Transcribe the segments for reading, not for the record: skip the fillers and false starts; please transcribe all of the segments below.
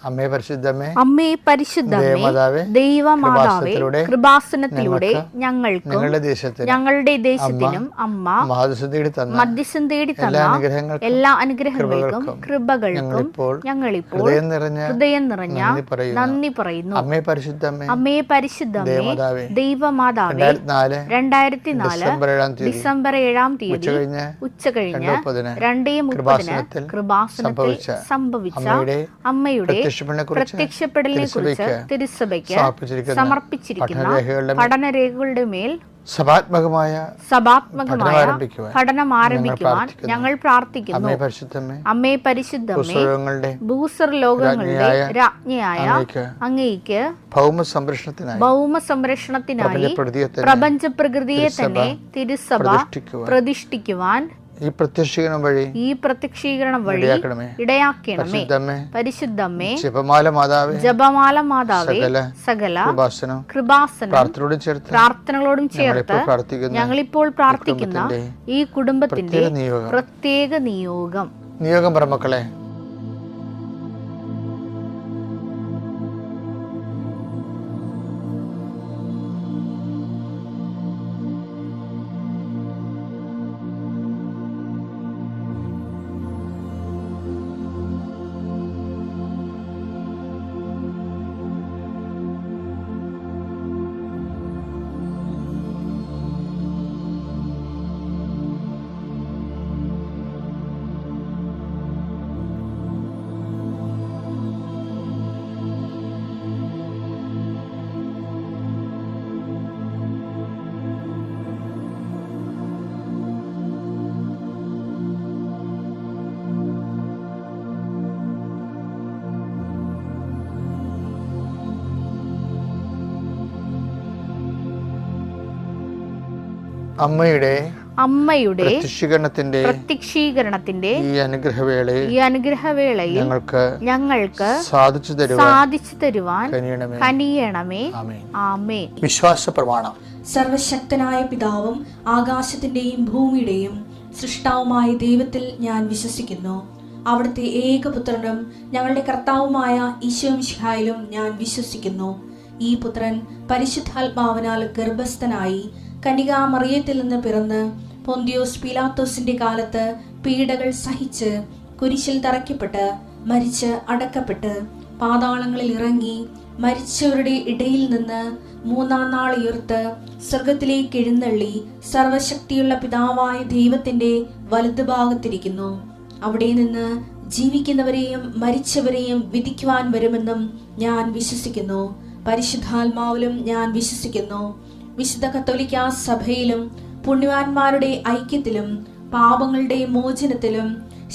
അമ്മേ പരിശുദ്ധമേ, അമ്മേ പരിശുദ്ധമേ, ദൈവമാതാവേ, കൃപാസനത്തിലൂടെ ഞങ്ങൾക്കും ഞങ്ങളുടെ ദേശത്തിനും അമ്മ മധ്യസ്ഥം തേടി തന്ന എല്ലാ അനുഗ്രഹങ്ങൾക്കും കൃപകൾക്കും ഞങ്ങളിപ്പോൾ ഹൃദയം നിറഞ്ഞ നന്ദി പറയുന്നു. അമ്മേ പരിശുദ്ധമേ, അമ്മേ പരിശുദ്ധമേ, ദൈവമാതാവേ, 2004 ഡിസംബർ 7 തീയതി ഉച്ചകഴിഞ്ഞ് 2:30 കൃപാസനത്തിൽ സംഭവിച്ച അമ്മയുടെ പ്രത്യക്ഷപ്പെടലിനെ കുറിച്ച് തിരുസഭയ്ക്ക് സമർപ്പിച്ചിരിക്കുന്ന പഠനരേഖകളുടെ മേൽ സഭാത്മകമായ പഠനം ആരംഭിക്കുവാൻ ഞങ്ങൾ പ്രാർത്ഥിക്കുന്നു. അമ്മേ പരിശുദ്ധമേ, ഭൂസർ ലോകങ്ങളുടെ രാജ്ഞിയായ അങ്ങേയ്ക്ക് ഭൗമ സംരക്ഷണത്തിനായി പ്രപഞ്ച പ്രകൃതിയെ തന്നെ തിരുസഭ പ്രതിഷ്ഠിക്കുവാൻ ഈ പ്രത്യക്ഷീകരണം വഴി ഇടയാക്കണമേ. പരിശുദ്ധമേ, ജപമാല മാതാവേ, സകല കൃപാസനം പ്രാർത്ഥനകളോടും ചേർത്ത് ഞങ്ങളിപ്പോൾ പ്രാർത്ഥിക്കുന്ന ഈ കുടുംബത്തിന്റെ പ്രത്യേക നിയോഗം പറമക്കളെ, അമ്മയുടെ പ്രത്യക്ഷീകരണത്തിന്റെ ഈ അനുഗ്രഹവേളയിൽ ഞങ്ങൾക്ക് സാധിച്ചു തരുവാൻ കനിയണമേ. ആമേൻ. വിശ്വാസ പ്രമാണം. സർവശക്തനായ പിതാവും ആകാശത്തിന്റെയും ഭൂമിയുടെയും സൃഷ്ടാവുമായ ദൈവത്തിൽ ഞാൻ വിശ്വസിക്കുന്നു. അവിടുത്തെ ഏകപുത്രനും ഞങ്ങളുടെ കർത്താവുമായ ഈശോമിശിഹായിലും ഞാൻ വിശ്വസിക്കുന്നു. ഈ പുത്രൻ പരിശുദ്ധാത്മാവിനാൽ ഗർഭസ്ഥനായി കന്യകാമറിയത്തിൽ നിന്ന് പിറന്ന് പൊന്തിയോസ് പീലാത്തോസിന്റെ കാലത്ത് പീഡകൾ സഹിച്ച് കുരിശിൽ തറയ്ക്കപ്പെട്ട് മരിച്ച് അടക്കപ്പെട്ട് പാതാളങ്ങളിൽ ഇറങ്ങി മരിച്ചവരുടെ ഇടയിൽ നിന്ന് 3-ാം നാൾ ഉയർത്ത് സ്വർഗത്തിലേക്ക് എഴുന്നള്ളി സർവശക്തിയുള്ള പിതാവായ ദൈവത്തിന്റെ വലതുഭാഗത്തിരിക്കുന്നു. അവിടെ നിന്ന് ജീവിക്കുന്നവരെയും മരിച്ചവരെയും വിധിക്കുവാൻ വരുമെന്നും ഞാൻ വിശ്വസിക്കുന്നു. പരിശുദ്ധാത്മാവിലും ഞാൻ വിശ്വസിക്കുന്നു. വിശുദ്ധ കത്തോലിക്കാ സഭയിലും പുണ്യവാന്മാരുടെ ഐക്യത്തിലും പാപങ്ങളുടെ മോചനത്തിലും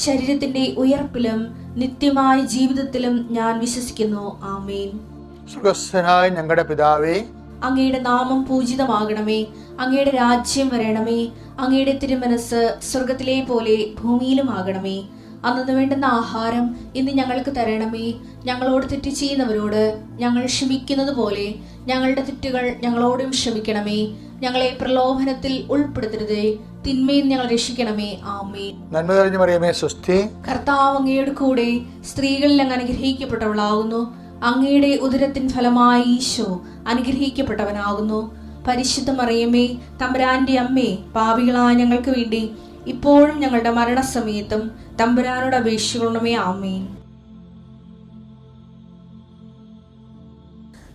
ശരീരത്തിന്റെ ഉയർപ്പിലും നിത്യമായ ജീവിതത്തിലും ഞാൻ വിശ്വസിക്കുന്നു. ആമേൻ. സ്വർഗ്ഗസ്ഥനായ ഞങ്ങളുടെ പിതാവേ, അങ്ങയുടെ നാമം പൂജിതമാകണമേ. അങ്ങയുടെ രാജ്യം വരണമേ. അങ്ങയുടെ തിരുമനസ് സ്വർഗത്തിലെ പോലെ ഭൂമിയിലും ആകണമേ. അന്നു വേണ്ടുന്ന ആഹാരം ഇന്ന് ഞങ്ങൾക്ക് തരണമേ. ഞങ്ങളോട് തെറ്റ് ചെയ്യുന്നവരോട് ഞങ്ങൾ ക്ഷമിക്കുന്നത് പോലെ ഞങ്ങളുടെ തെറ്റുകൾ ഞങ്ങളോടും ക്ഷമിക്കണമേ. ഞങ്ങളെ പ്രലോഭനത്തിൽ ഉൾപ്പെടുത്തരുതേ, തിന്മയിൽ ഞങ്ങൾ രക്ഷിക്കണമേ. ആമേൻ. നന്മ നിറഞ്ഞ മറിയമേ, സ്വസ്തി. കർത്താവ് അങ്ങയുടെ കൂടെ സ്ത്രീകളിൽ അങ്ങ് അനുഗ്രഹിക്കപ്പെട്ടവളാകുന്നു. അങ്ങയുടെ ഉദരത്തിൻ ഫലമായി ഈശോ അനുഗ്രഹിക്കപ്പെട്ടവനാകുന്നു. പരിശുദ്ധ മറിയമേ, തമ്പുരാന്റെ അമ്മേ, പാപികളായ ഞങ്ങൾക്ക് വേണ്ടി ഇപ്പോഴും ഞങ്ങളുടെ മരണസമയത്തും തമ്പുരാനോട് അപേക്ഷിക്കണമേ. ആമേൻ.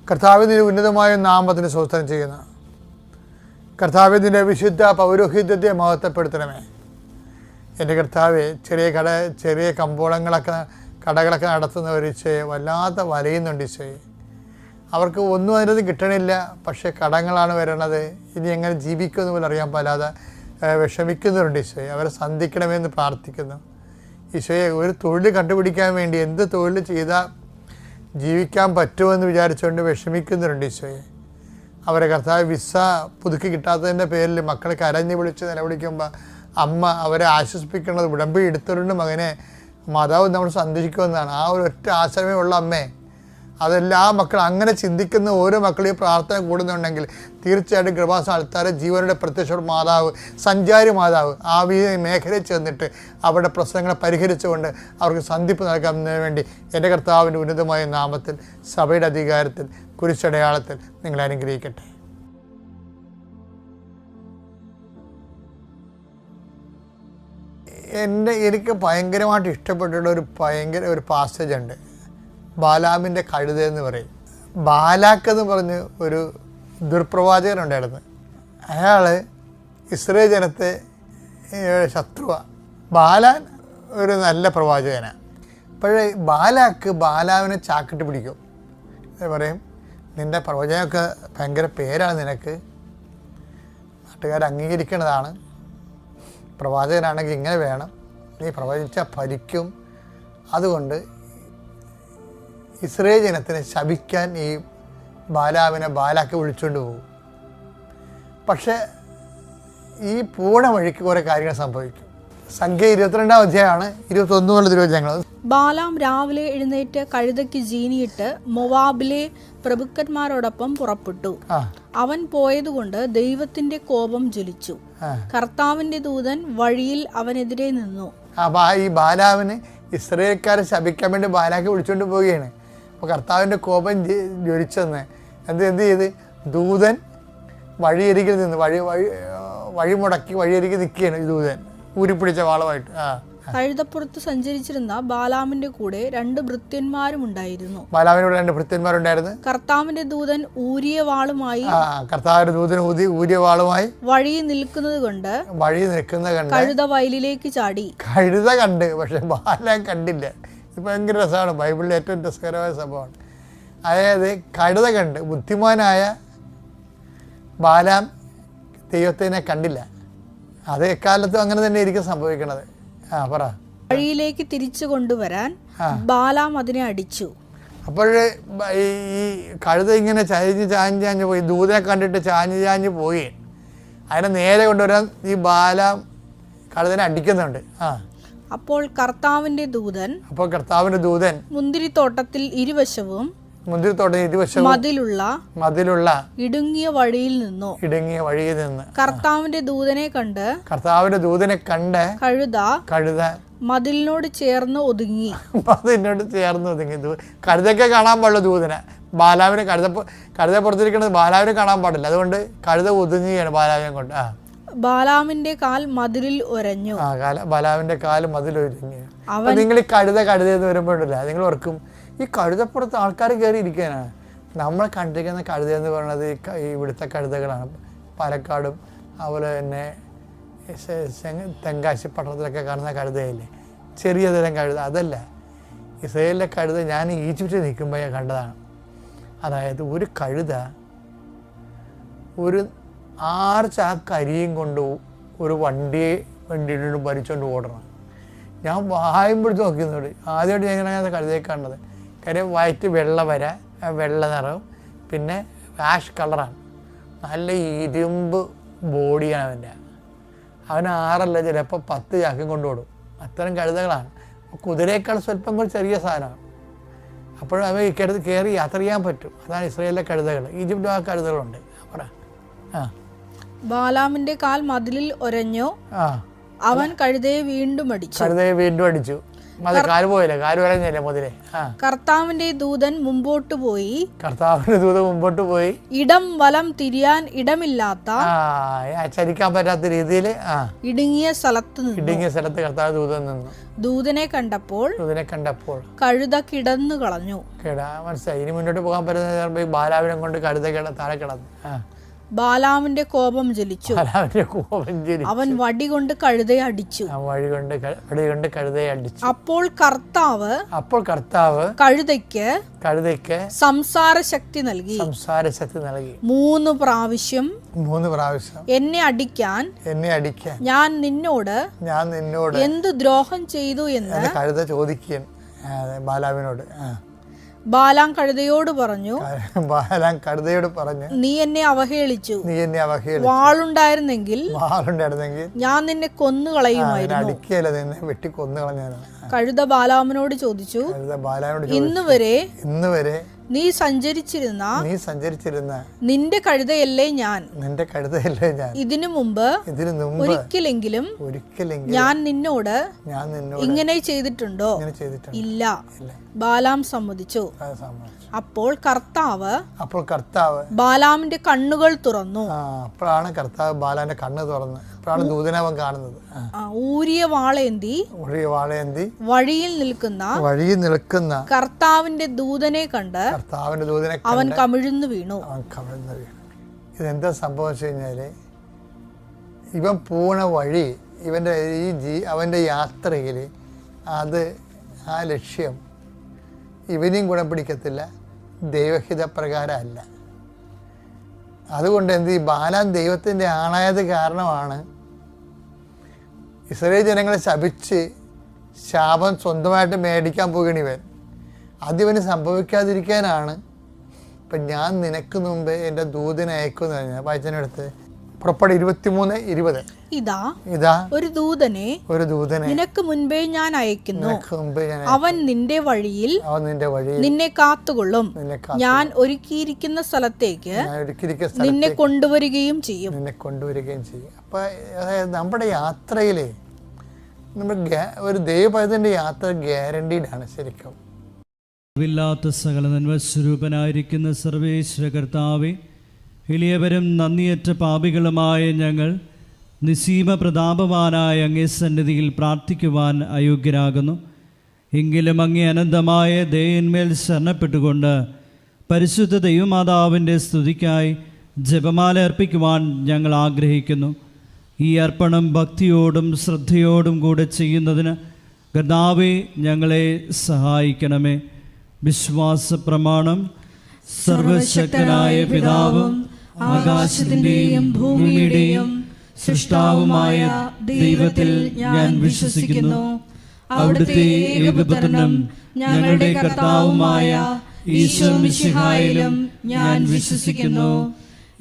കർത്താവിന്റെ ഉന്നതമായ നാമത്തിന് സ്തോത്രം ചെയ്യുന്നു. കർത്താവിന്റെ വിശുദ്ധ പൗരോഹിത്യത്തെ മഹത്വപ്പെടുത്തണമേ. എൻ്റെ കർത്താവെ, ചെറിയ കടകളൊക്കെ നടത്തുന്നവർ വല്ലാത്ത വലയുന്നുണ്ട് ഈശോയെ. അവർക്ക് ഒന്നും അതിനകത്ത് കിട്ടണില്ല, പക്ഷേ കടങ്ങളാണ് വരണത്. ഇനി എങ്ങനെ ജീവിക്കുമെന്ന് പോലും അറിയാൻ പാലാതെ വിഷമിക്കുന്നവരുണ്ട് ഈശോയെ. അവരെ സന്ധിക്കണമെന്ന് പ്രാർത്ഥിക്കുന്നു. ഈശോയെ, ഒരു തൊഴിൽ കണ്ടുപിടിക്കാൻ വേണ്ടി എന്ത് തൊഴിൽ ചെയ്താൽ ജീവിക്കാൻ പറ്റുമെന്ന് വിചാരിച്ചുകൊണ്ട് വിഷമിക്കുന്നവരുണ്ട് ഈശോയെ. അവരെ കർത്താവ് വിസ പുതുക്കി കിട്ടാത്തതിൻ്റെ പേരിൽ മക്കൾ കരഞ്ഞ് വിളിച്ച് നിലവിളിക്കുമ്പോൾ അമ്മ അവരെ ആശ്വസിപ്പിക്കുന്നത് ഉടമ്പടി എടുത്തവരുടെ മകനെ മാതാവ് നമ്മൾ സന്ദർശിക്കുമെന്നാണ്. ആ ഒരു ഒറ്റ ആശ്രമേ ഉള്ള അമ്മേ, അതെല്ലാ മക്കളും അങ്ങനെ ചിന്തിക്കുന്ന ഓരോ മക്കളെയും പ്രാർത്ഥന കൂടുന്നുണ്ടെങ്കിൽ തീർച്ചയായിട്ടും കൃപാസന ആൾക്കാരെ ജീവനുടെ പ്രത്യക്ഷ മാതാവ്, സഞ്ചാരി മാതാവ് ആ മേഖലയിൽ ചെന്നിട്ട് അവരുടെ പ്രശ്നങ്ങളെ പരിഹരിച്ചുകൊണ്ട് അവർക്ക് സന്ധിപ്പ് നൽകുന്നതിന് വേണ്ടി എൻ്റെ കർത്താവിൻ്റെ ഉന്നതമായ നാമത്തിൽ സഭയുടെ അധികാരത്തിൽ കുരിശടയാളത്തിൽ നിങ്ങളെ അനുഗ്രഹിക്കട്ടെ. എനിക്ക് ഭയങ്കരമായിട്ട് ഇഷ്ടപ്പെട്ടിട്ടുള്ള ഒരു പാസേജ് ഉണ്ട്. ബാലാമിൻ്റെ കഴുത എന്ന് പറയും. ബാലാക്ക് എന്ന് പറഞ്ഞ് ഒരു ദുർപ്രവാചകനുണ്ടായിരുന്നു. അയാൾ ഇസ്രായേൽ ജനത്തെ ശത്രുവാണ്. ബാലാൻ ഒരു നല്ല പ്രവാചകനാണ്. അപ്പോഴേ ബാലാക്ക് ബാലാവിനെ ചാക്കിട്ട് പിടിക്കും. പറയും, നിൻ്റെ പ്രവചനമൊക്കെ ഭയങ്കര പേരാണ്, നിനക്ക് നാട്ടുകാർ അംഗീകരിക്കേണ്ടതാണ്, പ്രവാചകനാണെങ്കിൽ ഇങ്ങനെ വേണം, നീ പ്രവചിച്ചാൽ ഭരിക്കും, അതുകൊണ്ട് ഇസ്രായേൽ ജനത്തിനെ ശപിക്കാൻ ഈ ബാലാക്ക് വിളിച്ചുകൊണ്ട് പോകും. പക്ഷെ ഈ പൂണ വഴിക്ക് കുറേ കാര്യങ്ങൾ സംഭവിക്കും. സംഖ്യ 22-ാം അധ്യായമാണ്, 21 മുതൽ തിരുവചനങ്ങൾ. ബാലാം രാവിലെ എഴുന്നേറ്റ് കഴുതയ്ക്ക് ജീനിയിട്ട് മൊവാബിലെ പ്രഭുക്കന്മാരോടൊപ്പം പുറപ്പെട്ടു. അവൻ പോയതുകൊണ്ട് ദൈവത്തിന്റെ കോപം ജ്വലിച്ചു. കർത്താവിന്റെ ദൂതൻ വഴിയിൽ അവനെതിരെ നിന്നു. ഈ ബാലാവിന് ഇസ്രായേൽക്കാരെ ശപിക്കാൻ വേണ്ടി ബാലാക്ക് വിളിച്ചുകൊണ്ട് പോവുകയാണ്. അപ്പോൾ കർത്താവിൻ്റെ കോപം ജ്വലിച്ചെന്ന് എന്ത് ചെയ്ത് ദൂതൻ വഴിയരികിൽ നിന്ന് വഴി മുടക്കി വഴിയരികിൽ നിൽക്കുകയാണ്. ഈ ദൂതൻ ഊരിപ്പിടിച്ച വാളുമായിട്ട്. കഴുതപ്പുറത്ത് സഞ്ചരിച്ചിരുന്ന ബാലാമിന്റെ കൂടെ 2 ഭൃത്യന്മാരുണ്ടായിരുന്നു. ബാലാമിനോട് 2 ഭൃത്യന്മാരുണ്ടായിരുന്നു. കർത്താവിന്റെ ദൂതൻ ഊരിയ വാളുമായി ഊരിയ വാളുമായി വഴി നിൽക്കുന്നത് കൊണ്ട് കഴുത വയലിലേക്ക് ചാടി. കഴുത കണ്ട്, പക്ഷെ ബാലാം കണ്ടില്ല. ഇത് ഭയങ്കര രസമാണ്. ബൈബിളിലെ ഏറ്റവും രസകരമായ സംഭവമാണ്. അതായത് കഴുത കണ്ട് ബുദ്ധിമാനായ ബാലാം ദൈവത്തിനെ കണ്ടില്ല. അത് എക്കാലത്തും അങ്ങനെ തന്നെ ആയിരിക്കും സംഭവിക്കണത്. പറ. വഴിയിലേക്ക് തിരിച്ചു കൊണ്ടുവരാൻ ബാലാം അതിനെ അടിച്ചു. അപ്പോൾ ഈ കഴുത ഇങ്ങനെ ചാഞ്ഞ് പോയി, ദൂതനെ കണ്ടിട്ട് ചാഞ്ഞ് പോയി. അതിനെ നേരെ കൊണ്ടുവരാൻ ഈ ബാലാം കഴുതനെ അടിക്കുന്നുണ്ട്. അപ്പോൾ കർത്താവിന്റെ ദൂതൻ മുന്തിരിത്തോട്ടത്തിൽ ഇരുവശവും മതിലുള്ള ഇടുങ്ങിയ വഴിയിൽ നിന്നു. കർത്താവിന്റെ ദൂതനെ കണ്ട് കഴുത മതിലിനോട് ചേർന്ന് ഒതുങ്ങി. കഴുതൊക്കെ കാണാൻ പാടില്ല ദൂതനെ. ബാലാവിനെ കഴുത പുറത്തിരിക്കുന്നത് ബാലാവിനെ കാണാൻ പാടില്ല. അതുകൊണ്ട് കഴുത ഒതുങ്ങുകയാണ് ബാലാവിനെ കൊണ്ട്. ബാലാമിന്റെ കാൽ മതിലിൽ ഉരഞ്ഞു. ബാലാവിന്റെ കാല് മതിലൊരുങ്ങി. നിങ്ങൾ ഈ കഴുത എന്ന് വരുമ്പോഴില്ല, നിങ്ങൾ ഓർക്കും ഈ കഴുതപ്പുറത്ത് ആൾക്കാർ കയറി ഇരിക്കാനാണ്. നമ്മൾ കണ്ടിരിക്കുന്ന കഴുത എന്ന് പറയുന്നത് ഇവിടുത്തെ കഴുതകളാണ്. പാലക്കാടും അതുപോലെ തന്നെ തെങ്കാശി പട്ടണത്തിലൊക്കെ കാണുന്ന കഴുതയില്ലേ, ചെറിയ തരം കഴുത. അതല്ല, ഇസ്രായേലിലെ കഴുത ഞാൻ ഈജിപ്തിൽ നിൽക്കുമ്പോൾ ഞാൻ കണ്ടതാണ്. അതായത് ഒരു കഴുത ഒരു 6 ചാക്ക് അരിയും കൊണ്ട് ഒരു വണ്ടിയിട്ട് ഭരിച്ചുകൊണ്ട് ഓടണം. ഞാൻ വായുമ്പോഴത്ത് നോക്കിയെന്നോട് ആദ്യമായിട്ട് ഞാൻ ഇങ്ങനെ കഴുതയെ കാണുന്നത്. കാര്യം വയറ്റ് വെള്ള നിറവും പിന്നെ ആഷ് കളറാണ്. നല്ല ഇരുമ്പ് ബോഡിയാണ് അവൻ 6 ചിലപ്പോൾ 10 ചാക്കും കൊണ്ടുപോടും. അത്തരം കഴുതകളാണ്. കുതിരയേക്കാൾ സ്വല്പം കൂടി ചെറിയ സാധനമാണ്. അപ്പോഴും അവ കയറി യാത്ര ചെയ്യാൻ പറ്റും. അതാണ് ഇസ്രായേലിലെ കഴുതകൾ. ഈജിപ്തിലും ആ കഴുതകളുണ്ട്. ബാലാമിന്റെ കാൽ മതിലിൽ ഒരഞ്ഞു. അവൻ കഴുതയെ വീണ്ടും അടിച്ചു. കാല് പോയില്ല, കാല് വരഞ്ഞില്ല മുതലേ. കർത്താവിന്റെ ദൂതൻ മുമ്പോട്ട് പോയി ഇടം വലം തിരിയാൻ ഇടമില്ലാത്ത ചലിക്കാൻ പറ്റാത്ത രീതിയിൽ ഇടുങ്ങിയ സ്ഥലത്ത് കർത്താവ് ദൂതൻ നിന്നു. ദൂതനെ കണ്ടപ്പോൾ കഴുത കിടന്നു കളഞ്ഞു. മനസ്സിലായി. ഇനി മുന്നോട്ട് പോകാൻ പറ്റുന്ന ബാലാവിനെ കൊണ്ട് കഴുത താഴെ കിടന്നു. ബാലാമിന്റെ കോപം ജ്വലിച്ചു. അവൻ വടി കൊണ്ട് കഴുതയെ അടിച്ചു. അപ്പോൾ കർത്താവ് കഴുതയ്ക്ക് സംസാര ശക്തി നൽകി. 3 പ്രാവശ്യം എന്നെ അടിക്കാൻ ഞാൻ നിന്നോട് എന്ത് ദ്രോഹം ചെയ്തു എന്ന് കഴുത ചോദിക്കാൻ ബാലാവിനോട്. ബാലാം കഴുതയോട് പറഞ്ഞു, നീ എന്നെ അവഹേളിച്ചു. വാളുണ്ടായിരുന്നെങ്കിൽ ഞാൻ നിന്നെ കൊന്നുകളയുമായിരുന്നു. വെട്ടി കൊന്നുകളഞ്ഞാണ്. കഴുത ബാലാമിനോട് ചോദിച്ചു, ഇന്ന് വരെ നീ സഞ്ചരിച്ചിരുന്ന നിന്റെ കഴുതയല്ലേ ഞാൻ ഇതിനു മുമ്പ് ഒരിക്കലെങ്കിലും ഞാൻ നിന്നോട് ഇങ്ങനെ ചെയ്തിട്ടുണ്ടോ? ഇല്ല. ബാലാം സമ്മതിച്ചു. അപ്പോൾ കർത്താവ് ബാലാമിന്റെ കണ്ണുകൾ തുറന്നു. അപ്പോഴാണ് കർത്താവ് ബാലാന്റെ കണ്ണ് തുറന്ന് ദൂതനവൻ കാണുന്നത്. ഊരിയ വാളേന്തി വഴിയിൽ നിൽക്കുന്ന കർത്താവിന്റെ ദൂതനെ കണ്ട് അവൻ കമിഴ്ന്നു വീണു. ഇതെന്താ സംഭവിച്ചു കഴിഞ്ഞാല്, ഇവൻ പോണ വഴി, ഇവന്റെ അവന്റെ യാത്രയില് ആ ലക്ഷ്യം ഇവനെയും ഗുണം പിടിക്കത്തില്ല, ദൈവഹിത പ്രകാരമല്ല. അതുകൊണ്ട് ഈ ബാലാൻ ദൈവത്തിൻ്റെ ആണായത് കാരണമാണ് ഇസ്രായേൽ ജനങ്ങളെ ശപിച്ച് ശാപം സ്വന്തമായിട്ട് മേടിക്കാൻ പോകുകയാണ് ഇവൻ. അതിവന് സംഭവിക്കാതിരിക്കാനാണ് ഇപ്പം ഞാൻ നിനക്ക് മുമ്പ് എൻ്റെ ദൂതനെ അയക്കുമെന്ന് പറഞ്ഞാൽ വായിച്ചതിനടുത്ത് പുറപ്പാട് 23:20. ഇതാ ഒരു ദൂതനെ നിനക്ക് മുൻപേ ഞാൻ അയക്കുന്നു. അവൻ നിന്റെ വഴിയിൽ നിന്നെ കാത്തുകൊള്ളും. ഞാൻ ഒരുക്കിയിരിക്കുന്ന സ്ഥലത്തേക്ക് നിന്നെ കൊണ്ടുവരികയും ചെയ്യും. അപ്പൊ നമ്മുടെ യാത്രയില് ഒരു ദൈവപൈതന്റെ യാത്ര ഗ്യാരണ്ടീഡ് ആണ് ശരിക്കും. സകല നന്മസ്വരൂപനായിരിക്കുന്ന സർവേശ്വര കർത്താവേ, എളിയവരും നന്ദിയറ്റ പാപികളുമായ ഞങ്ങൾ നിസീമ പ്രതാപവാനായ അങ്ങേ സന്നിധിയിൽ പ്രാർത്ഥിക്കുവാൻ അയോഗ്യരാകുന്നു. എങ്കിലും അങ്ങേ അനന്തമായ ദയന്മേൽ ശരണപ്പെട്ടുകൊണ്ട് പരിശുദ്ധ ദൈവമാതാവിൻ്റെ സ്തുതിക്കായി ജപമാല അർപ്പിക്കുവാൻ ഞങ്ങൾ ആഗ്രഹിക്കുന്നു. ഈ അർപ്പണം ഭക്തിയോടും ശ്രദ്ധയോടും കൂടെ ചെയ്യുന്നതിന് കർത്താവേ ഞങ്ങളെ സഹായിക്കണമേ. വിശ്വാസ പ്രമാണം. സർവശക്തനായ പിതാവും ആകാശത്തിന്റെയും ഭൂമിയുടെയും സൃഷ്ടാവുമായ ദൈവത്തിൽ ഞാൻ വിശ്വസിക്കുന്നു. അവിടുത്തെ ഏകപുത്രനും ഞങ്ങളുടെ കർത്താവുമായ ഈശോ മിശിഹായിലും ഞാൻ വിശ്വസിക്കുന്നു.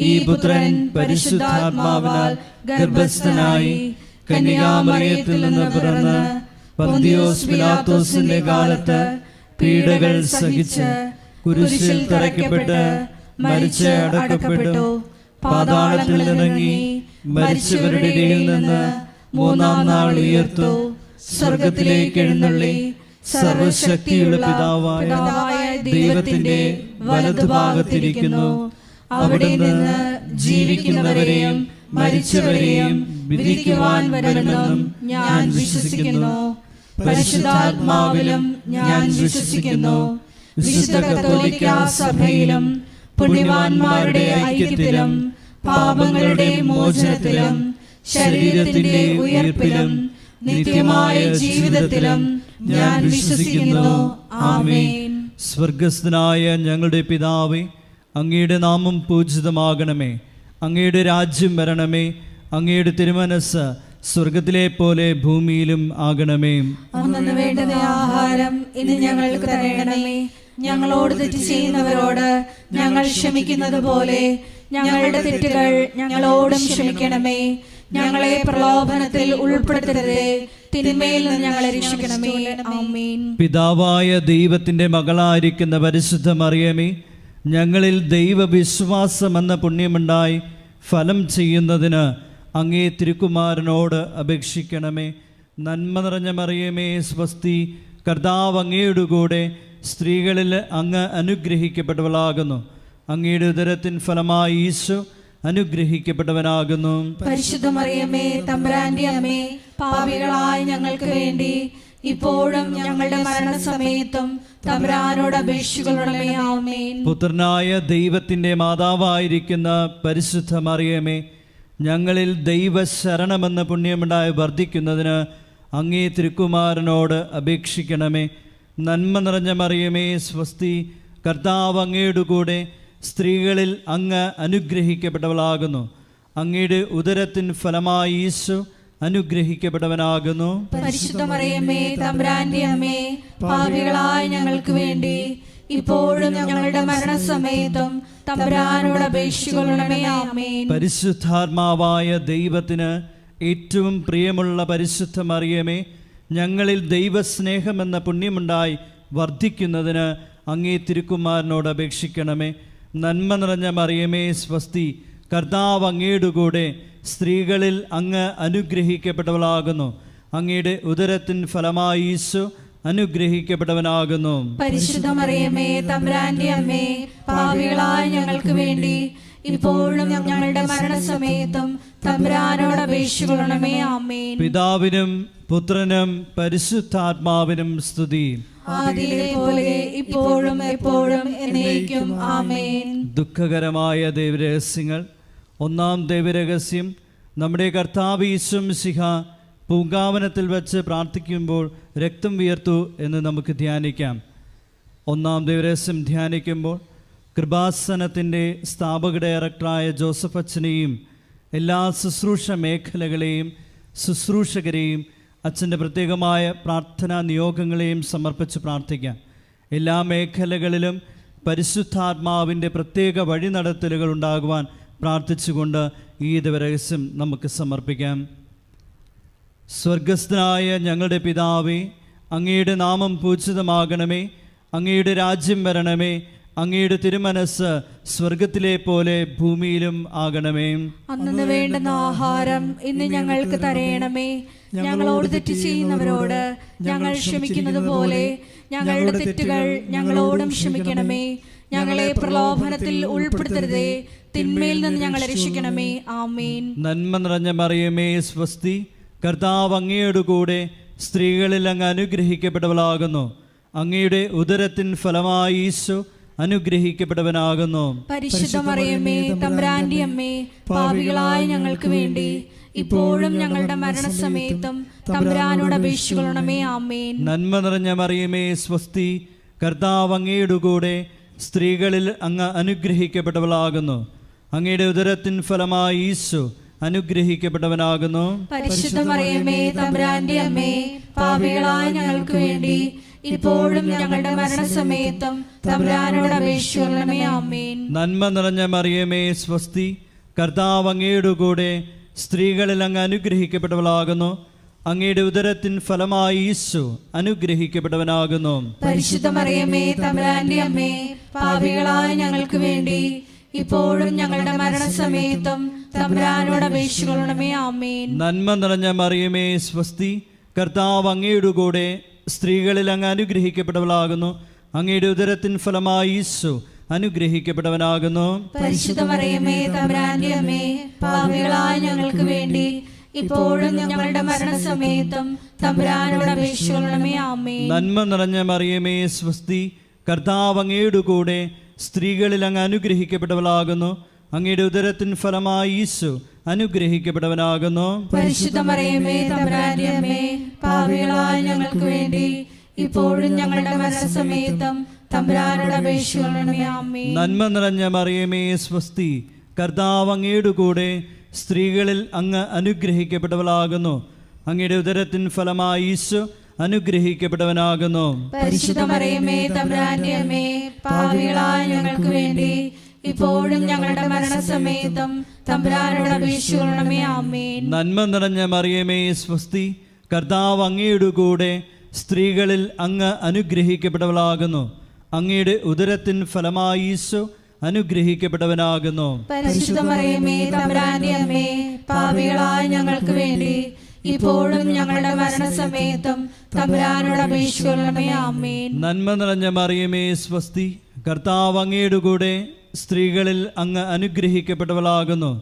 ഈ പുത്രൻ പരിശുദ്ധാത്മാവിനാൽ ഗർഭസ്ഥനായി കന്യകാമറിയത്തിൽ നിന്ന് പിറന്ന് പന്തിയോസ് പിലാത്തോസിന്റെ കാലത്ത് പീഡകൾ സഹിച്ച് കുരിശിൽ തറയ്ക്കപ്പെട്ട് മരിച്ച് അടക്കപ്പെട്ടു, പാതാളത്തിൽ നിന്നിറങ്ങി മരിച്ചവരുടെ ഇടയിൽ നിന്ന് മൂന്നാം നാൾ ഉയർത്തു, സ്വർഗത്തിലേക്ക് എഴുന്നള്ളി സർവശക്തിയുള്ള പിതാവായ ദൈവത്തിന്റെ വലതുഭാഗത്തിരിക്കുന്നു. അവിടെ നിന്ന് ജീവിക്കുന്നവരെയും മരിച്ചവരെയും വിധിക്കുവാൻ വരുമെന്നും ഞാൻ വിശ്വസിക്കുന്നു. പരിശുദ്ധാത്മാവിലും ഞാൻ വിശ്വസിക്കുന്നു. വിശുദ്ധ കത്തോലിക്ക സഭയിലും പുണ്യവാന്മാരുടെ ഐക്യത്തിലും പാപങ്ങളുടെ മോചനത്തിലും ശരീരത്തിന്റെ ഉയർപ്പിലും നിത്യമായ ജീവിതത്തിലും ഞാൻ വിശ്വസിക്കുന്നു. ആമേൻ. സ്വർഗസ്ഥനായ ഞങ്ങളുടെ പിതാവേ, അങ്ങയുടെ നാമം പൂജിതമാകണമേ. അങ്ങയുടെ രാജ്യം വരണമേ. അങ്ങയുടെ തിരുമനസ്സ് സ്വർഗത്തിലെ പോലെ ഭൂമിയിലും ആകണമേ. അന്നു വേണ്ടുന്ന ആഹാരം ഇന്ന് ഞങ്ങൾക്ക് തരണമേ. ഞങ്ങളോട് തെറ്റ് ചെയ്യുന്നവരോട് ഞങ്ങൾ ക്ഷമിക്കുന്നത് പോലെ ഞങ്ങളുടെ തെറ്റുകൾ ഞങ്ങളോടും ക്ഷമിക്കണമേ. ഞങ്ങളെ പ്രലോഭനത്തിൽ ഉൾപ്പെടുത്തരുതേ, തിന്മയിൽ നിന്ന് ഞങ്ങളെ രക്ഷിക്കണമേ. ആമേൻ. പിതാവായ ദൈവത്തിന്റെ മകളായിരിക്കുന്ന പരിശുദ്ധ മറിയമേ, ഞങ്ങളിൽ ദൈവവിശ്വാസം എന്ന പുണ്യമുണ്ടായി ഫലം ചെയ്യുന്നതിന് അങ്ങേ തിരുക്കുമാരനോട് അപേക്ഷിക്കണമേ. നന്മ നിറഞ്ഞ മറിയമേ സ്വസ്തി, കർത്താവ് അങ്ങയുടെ കൂടെ സ്ത്രീകളിൽ അങ്ങ് അനുഗ്രഹിക്കപ്പെട്ടവളാകുന്നു. അങ്ങയുടെ ഉദരത്തിൻ ഫലമായി ഈശോ അനുഗ്രഹിക്കപ്പെട്ടവനാകുന്നു. പരിശുദ്ധ മറിയമേ, തമ്പുരാന്റെ അമ്മേ, പാപികളായ ഞങ്ങൾക്ക് വേണ്ടി ഇപ്പോഴും ഞങ്ങളുടെ മരണസമയത്തും തമ്പുരാനോട് അപേക്ഷിക്കണമേ. ആമേൻ. പുത്രനായ ദൈവത്തിന്റെ മാതാവായിരിക്കുന്ന പരിശുദ്ധ മറിയമേ, ഞങ്ങളിൽ ദൈവശരണമെന്ന പുണ്യമുണ്ടായി വർദ്ധിക്കുന്നതിന് അങ്ങേ തിരുക്കുമാരനോട് അപേക്ഷിക്കണമേ. നന്മ നിറഞ്ഞ മറിയമേ സ്വസ്തി, കർത്താവ് അങ്ങയുടെ കൂടെ സ്ത്രീകളിൽ അങ്ങ് അനുഗ്രഹിക്കപ്പെട്ടവളാകുന്നു. അങ്ങയുടെ ഉദരത്തിൻ ഫലമായി ഈശോ അനുഗ്രഹിക്കപ്പെട്ടവനാകുന്നു. പരിശുദ്ധ മറിയമേ, തമ്പുരാന്റെ അമ്മേ, പാപികളായ ഞങ്ങൾക്ക് വേണ്ടി ഇപ്പോഴും ഞങ്ങളുടെ മരണസമയത്തും തമ്പുരാനോട് അപേക്ഷിക്കണമേ. ആമേൻ. പരിശുദ്ധാത്മാവായ ദൈവത്തിന് ഏറ്റവും പ്രിയമുള്ള പരിശുദ്ധ മറിയമേ, ഞങ്ങളിൽ ദൈവസ്നേഹമെന്ന പുണ്യമുണ്ടായി വർദ്ധിക്കുന്നതിന് അങ്ങേ തിരുക്കുമാരനോട് അപേക്ഷിക്കണമേ. നന്മ നിറഞ്ഞ മറിയമേ സ്വസ്തി, കർത്താവ് അങ്ങയുടെ കൂടെ, സ്ത്രീകളിൽ അങ്ങ് അനുഗ്രഹിക്കപ്പെട്ടവളാകുന്നു. അങ്ങയുടെ ഉദരത്തിൻ ഫലമായി ഈശോ അനുഗ്രഹിക്കപ്പെട്ടവനാകുന്നു. പരിശുദ്ധ മറിയമേ തമ്പുരാന്റെ അമ്മേ, പാപികളായ ഞങ്ങൾക്ക് വേണ്ടി ഇപ്പോഴും ഞങ്ങളുടെ മരണസമയത്തും തമ്പുരാനോട് അപേക്ഷിക്കണമേ. ആമേൻ. പിതാവിനും പുത്രനും പരിശുദ്ധാത്മാവിനും സ്തുതി. ആദിയിലെ പോലെ ഇപ്പോഴും എപ്പോഴും എന്നേക്കും. ആമേൻ. ദുഃഖകരമായ ദൈവരഹസ്യങ്ങൾ. ഒന്നാം ദൈവരഹസ്യം, നമ്മുടെ കർത്താവ് ഈശോ മിശിഹ പൂങ്കാവനത്തിൽ വച്ച് പ്രാർത്ഥിക്കുമ്പോൾ രക്തം വിയർത്തു എന്ന് നമുക്ക് ധ്യാനിക്കാം. ഒന്നാം ദൈവരഹസ്യം ധ്യാനിക്കുമ്പോൾ കൃപാസനത്തിൻ്റെ സ്ഥാപക ഡയറക്ടറായ ജോസഫ് അച്ഛനെയും എല്ലാ ശുശ്രൂഷ മേഖലകളെയും ശുശ്രൂഷകരെയും അച്ഛൻ്റെ പ്രത്യേകമായ പ്രാർത്ഥനാ നിയോഗങ്ങളെയും സമർപ്പിച്ച് പ്രാർത്ഥിക്കാം. എല്ലാ മേഖലകളിലും പരിശുദ്ധാത്മാവിൻ്റെ പ്രത്യേക വഴിനടത്തലുകൾ ഉണ്ടാകുവാൻ പ്രാർത്ഥിച്ചുകൊണ്ട് ഈ ദിവരഹസ്യം നമുക്ക് സമർപ്പിക്കാം. സ്വർഗസ്ഥനായ ഞങ്ങളുടെ പിതാവേ, അങ്ങയുടെ നാമം പൂജിതമാകണമേ. അങ്ങയുടെ രാജ്യം വരണമേ. അങ്ങയുടെ തിരുമനസ് സ്വർഗത്തിലെ പോലെ ഭൂമിയിലും ആകണമേ. അന്നു വേണ്ടുന്ന ആഹാരം ഇന്ന് ഞങ്ങൾക്ക് തരയണമേ. ഞങ്ങളോട് തെറ്റ് ചെയ്യുന്നവരോട് ഞങ്ങൾ ക്ഷമിക്കുന്നത് പോലെ ഞങ്ങളുടെ തെറ്റുകൾ ഞങ്ങളോടും ക്ഷമിക്കണമേ. ഞങ്ങളെ പ്രലോഭനത്തിൽ ഉൾപ്പെടുത്തരുതേ, തിന്മയിൽ നിന്ന് ഞങ്ങളെ രക്ഷിക്കണമേ. ആമേൻ. നന്മ നിറഞ്ഞ മറിയമേ സ്വസ്തി, കർത്താവ് അങ്ങയുടെ കൂടെ, സ്ത്രീകളിൽ അങ്ങ് അനുഗ്രഹിക്കപ്പെട്ടവളാകുന്നു. അങ്ങയുടെ ഉദരത്തിൻ ഫലമായി ഈശോ അനുഗ്രഹിക്കപ്പെട്ടവനാകുന്നു. പരിശുദ്ധ മറിയമേ തമ്പുരാന്റെ അമ്മേ, പാപികളായ ഞങ്ങൾക്ക് വേണ്ടി ഇപ്പോഴും ഞങ്ങളുടെ മരണസമയത്തും തമ്പുരാനോട് അപേക്ഷിക്കണമേ. ആമേൻ. നന്മ നിറഞ്ഞ മറിയമേ സ്വസ്തി, കർത്താവ് അങ്ങയുടെ കൂടെ, സ്ത്രീകളിൽ അങ്ങ് അനുഗ്രഹിക്കപ്പെട്ടവളാകുന്നു. അങ്ങയുടെ ഉദരത്തിൻ ഫലമായി ഈശോ അനുഗ്രഹിക്കപ്പെട്ടവനാകുന്നു. പരിശുദ്ധ മറിയമേ തമ്പുരാന്റെ അമ്മേ, പാപികളായ ഞങ്ങൾക്ക് വേണ്ടി ഇപ്പോഴും ഞങ്ങളുടെ മരണസമയത്തും തമ്പുരാനോട് അപേക്ഷിക്കണമേ. ആമേൻ. നന്മ നിറഞ്ഞ മറിയമേ സ്വസ്തി, കർത്താവ് അങ്ങയുടെ കൂടെ, സ്ത്രീകളിൽ അങ്ങ് അനുഗ്രഹിക്കപ്പെട്ടവളാകുന്നു. അങ്ങയുടെ ഉദരത്തിൻ ഫലമായി ഈശോ അനുഗ്രഹിക്കപ്പെട്ടവനാകുന്നു. പരിശുദ്ധ മറിയമേ തമ്പുരാന്റെ അമ്മേ, പാപികളായ ഞങ്ങൾക്ക് വേണ്ടി ഇപ്പോഴും ഞങ്ങളുടെ മരണസമയത്തും തമ്പുരാനോട് അപേക്ഷിക്കണമേ. ആമേൻ. നന്മ നിറഞ്ഞ മറിയമേ സ്വസ്തി, കർത്താവ് അങ്ങയുടെ കൂടെ, സ്ത്രീകളിൽ അങ്ങ് അനുഗ്രഹിക്കപ്പെട്ടവളാകുന്നു. അങ്ങയുടെ ഉദരത്തിൻ ഫലമായി ഈശോ അനുഗ്രഹിക്കപ്പെട്ടവനാകുന്നു. പരിശുദ്ധ മറിയമേ തമ്പുരാന്റെ അമ്മേ, പാപികളായ ഞങ്ങൾക്ക് വേണ്ടി ഇപ്പോഴും ഞങ്ങളുടെ മരണസമയത്തും തമ്പുരാനോട് അപേക്ഷിക്കണമേ. ആമേൻ. നന്മ നിറഞ്ഞ മറിയമേ സ്വസ്തി, കർത്താവ് അങ്ങയുടെ കൂടെ, സ്ത്രീകളിൽ അങ്ങ് അനുഗ്രഹിക്കപ്പെട്ടവളാകുന്നു. അങ്ങയുടെ ഉദരത്തിൻ ഫലമായി ഈശോ അനുഗ്രഹിക്കപ്പെട്ടവനാകുന്നു. പരിശുദ്ധ മറിയമേ തമ്പുരാന്റെ അമ്മേ, പാപികളായ ഞങ്ങൾക്ക് വേണ്ടി ഇപ്പോഴും ഞങ്ങളുടെ മരണസമയത്തും തമ്പുരാനോട് അപേക്ഷിക്കണമേ. ആമേൻ. നന്മ നിറഞ്ഞ മറിയമേ സ്വസ്തി, കർത്താവ് അങ്ങയുടെ കൂടെ, സ്ത്രീകളിൽ അങ്ങ് അനുഗ്രഹിക്കപ്പെട്ടവളാകുന്നു. അങ്ങയുടെ ഉദരത്തിൻ ഫലമായി ഈശോ അനുഗ്രഹിക്കപ്പെട്ടവനാകുന്നു. പരിശുദ്ധ മറിയമേ തമ്പുരാന്റെ അമ്മേ, പാപികളായ ഞങ്ങൾക്ക് വേണ്ടി ഇപ്പോഴും ഞങ്ങളുടെ മരണസമയത്തും തമ്പുരാനോട് അപേക്ഷിക്കണമേ. ആമേൻ. നന്മ നിറഞ്ഞ മറിയമേ സ്വസ്തി, കർത്താവ് അങ്ങയുടെ കൂടെ, സ്ത്രീകളിൽ അങ്ങ് അനുഗ്രഹിക്കപ്പെട്ടവളാകുന്നു. അങ്ങയുടെ ഉദരത്തിൻ ഫലമായി ഈശോ അനുഗ്രഹിക്കപ്പെട്ടവനാകുന്നു. പരിശുദ്ധ മറിയമേ തമ്പുരാന്റെ അമ്മേ, പാപികളായ ഞങ്ങൾക്ക് വേണ്ടി ഇപ്പോഴും ഞങ്ങളുടെ മരണസമയത്തും തമ്പുരാനോട് അപേക്ഷിക്കണമേ. ആമേൻ. നന്മ നിറഞ്ഞ മറിയമേ സ്വസ്തി, കർത്താവ് അങ്ങയുടെ കൂടെ, സ്ത്രീകളിൽ അങ്ങ് അനുഗ്രഹിക്കപ്പെട്ടവളാകുന്നു.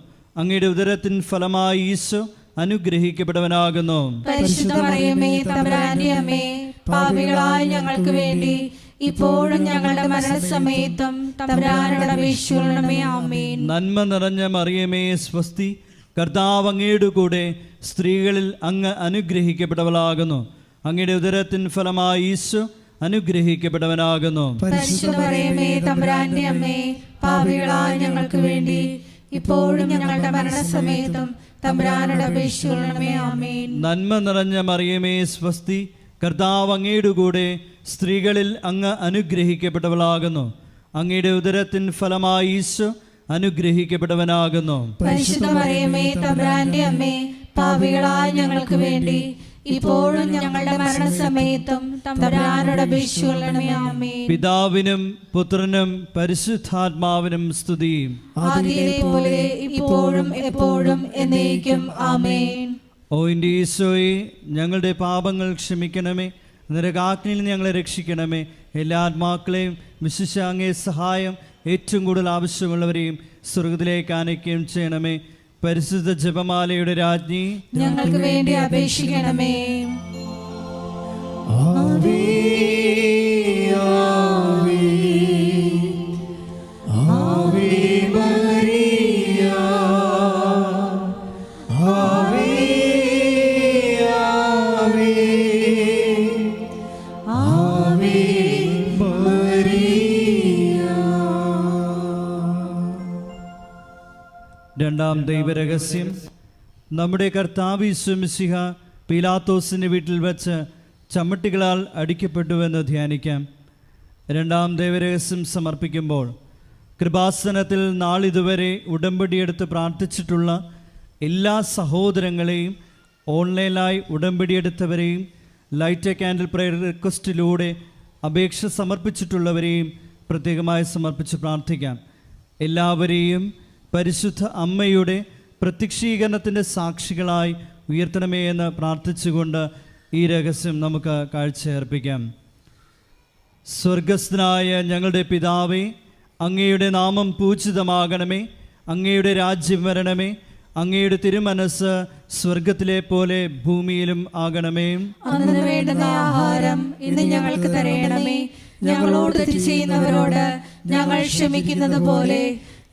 അങ്ങയുടെ ഉദരത്തിൻ ഫലമായി ഈശോ അനുഗ്രഹിക്കപ്പെട്ടവനാകുന്നു. പരിശുദ്ധ മറിയമേ തമ്പുരാന്റെ അമ്മേ, പാപികളായ ഞങ്ങൾക്ക് വേണ്ടി ഇപ്പോഴും ഞങ്ങളുടെ മരണസമയത്തും തമ്പുരാനോട് അപേക്ഷിക്കണമേ. ആമേൻ. നന്മ നിറഞ്ഞ മറിയമേ സ്വസ്തി, കർത്താവ് അങ്ങയുടെ കൂടെ, സ്ത്രീകളിൽ അങ്ങ് അനുഗ്രഹിക്കപ്പെട്ടവളാകുന്നു. അങ്ങയുടെ ഉദരത്തിൻ ഫലമായി ഈശോ അനുഗ്രഹിക്കപ്പെട്ടവനാകുന്നു. പരിശുദ്ധ മറിയമേ തമ്പുരാന്റെ അമ്മേ, പാപികളായ ഞങ്ങൾക്ക് വേണ്ടി ഇപ്പോഴും ഞങ്ങളുടെ മരണസമയത്തും തമ്പുരാനോട് അപേക്ഷിക്കണമേ. ആമേൻ. നന്മ നിറഞ്ഞ മറിയമേ സ്വസ്തി, കർത്താവ് അങ്ങയുടെ കൂടെ, സ്ത്രീകളിൽ അങ്ങ് അനുഗ്രഹിക്കപ്പെട്ടവളാകുന്നു. അങ്ങയുടെ ഉദരത്തിൻ ഫലമായി ഈശോ അനുഗ്രഹിക്കപ്പെട്ടവനാകുന്നു. പരിശുദ്ധ മറിയമേ തമ്പുരാന്റെ അമ്മേ, പാപികളായ ഞങ്ങൾക്ക് വേണ്ടി ഇപ്പോഴും ഞങ്ങളുടെ മരണസമയത്തും തമ്പുരാനോട് അപേക്ഷിച്ചുകൊള്ളണമേ. ആമേൻ. പിതാവിനും പുത്രനും പരിശുദ്ധാത്മാവിനും സ്തുതി. ആദിയിലെ പോലെ ഇപ്പോഴും എപ്പോഴും എന്നേക്കും. ആമേൻ. ഓ എൻ്റെ ഈശോയെ, ഞങ്ങളുടെ പാപങ്ങൾ ക്ഷമിക്കണമേ, നരകാഗ്നിയിൽ നിന്ന് ഞങ്ങളെ രക്ഷിക്കണമേ. എല്ലാ ആത്മാക്കളെയും വിശിഷ്യ അങ്ങേ സഹായം ഏറ്റവും കൂടുതൽ ആവശ്യമുള്ളവരെയും സ്വർഗത്തിലേക്ക് ആനയിക്കുകയും ചെയ്യണമേ. പരിശുദ്ധ ജപമാലയുടെ രാജ്ഞി, ഞങ്ങൾക്ക് വേണ്ടി അപേക്ഷിക്കണമേ. ആവേ ആവേ ആവേ മരിയ, ആവേ ആവേ ആവേ മരിയ. രണ്ടാം ദൈവരഹസ്യം. നമ്മുടെ കർത്താവ് യേശു മിശിഹ പീലാത്തോസിൻ്റെ വീട്ടിൽ വച്ച് ചമ്മട്ടികളാൽ അടിക്കപ്പെട്ടുവെന്ന് ധ്യാനിക്കാം. രണ്ടാം ദൈവരഹസ്യം സമർപ്പിക്കുമ്പോൾ കൃപാസനത്തിൽ നാളിതുവരെ ഉടമ്പടിയെടുത്ത് പ്രാർത്ഥിച്ചിട്ടുള്ള എല്ലാ സഹോദരങ്ങളെയും, ഓൺലൈനായി ഉടമ്പടിയെടുത്തവരെയും, ലൈറ്റ് എ കാൻഡിൽ പ്രയർ റിക്വസ്റ്റിലൂടെ അപേക്ഷ സമർപ്പിച്ചിട്ടുള്ളവരെയും പ്രത്യേകമായി സമർപ്പിച്ച് പ്രാർത്ഥിക്കാം. എല്ലാവരെയും പരിശുദ്ധ അമ്മയുടെ പ്രത്യക്ഷീകരണത്തിൻ്റെ സാക്ഷികളായി ഉയർത്തണമേ എന്ന് പ്രാർത്ഥിച്ചുകൊണ്ട് ഈ രഹസ്യം നമുക്ക് കാഴ്ചയർപ്പിക്കാം. സ്വർഗസ്ഥനായ ഞങ്ങളുടെ പിതാവേ, അങ്ങയുടെ നാമം പൂജിതമാകണമേ, അങ്ങയുടെ രാജ്യം വരണമേ, അങ്ങയുടെ തിരുമനസ് സ്വർഗത്തിലെ പോലെ ഭൂമിയിലും ആകണമേ. അന്നു വേണ്ടുന്ന ആഹാരം ഇന്ന് ഞങ്ങൾക്ക് തരയണമേ. ഞങ്ങളോട് തെറ്റ് ചെയ്യുന്നവരോട് ഞങ്ങൾ ക്ഷമിക്കുന്നത് പോലെ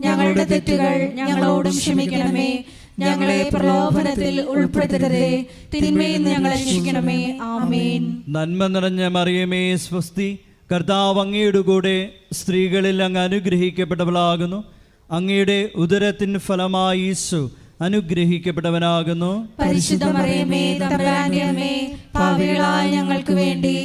ഞങ്ങളുടെ തെറ്റുകൾ ഞങ്ങളോടും ക്ഷമിക്കണമേ. ഞങ്ങളെ പ്രലോഭനത്തിൽ ഉൾപ്പെടുത്തരുതേ, തിന്മയിൽ നിന്ന് ഞങ്ങളെ രക്ഷിക്കണമേ. ആമേൻ. നന്മ നിറഞ്ഞ മറിയമേ സ്വസ്തി, കർത്താവ് അങ്ങയുടെ കൂടെ സ്ത്രീകളിൽ അങ്ങ് അനുഗ്രഹിക്കപ്പെട്ടവളാകുന്നു. അങ്ങയുടെ ഉദരത്തിൻ ഫലമായി ഈശോ അനുഗ്രഹിക്കപ്പെട്ടവനാകുന്നു. പരിശുദ്ധ മറിയമേ, തമ്പുരാന്റെ അമ്മേ, പാപികളായ ഞങ്ങൾക്ക് വേണ്ടി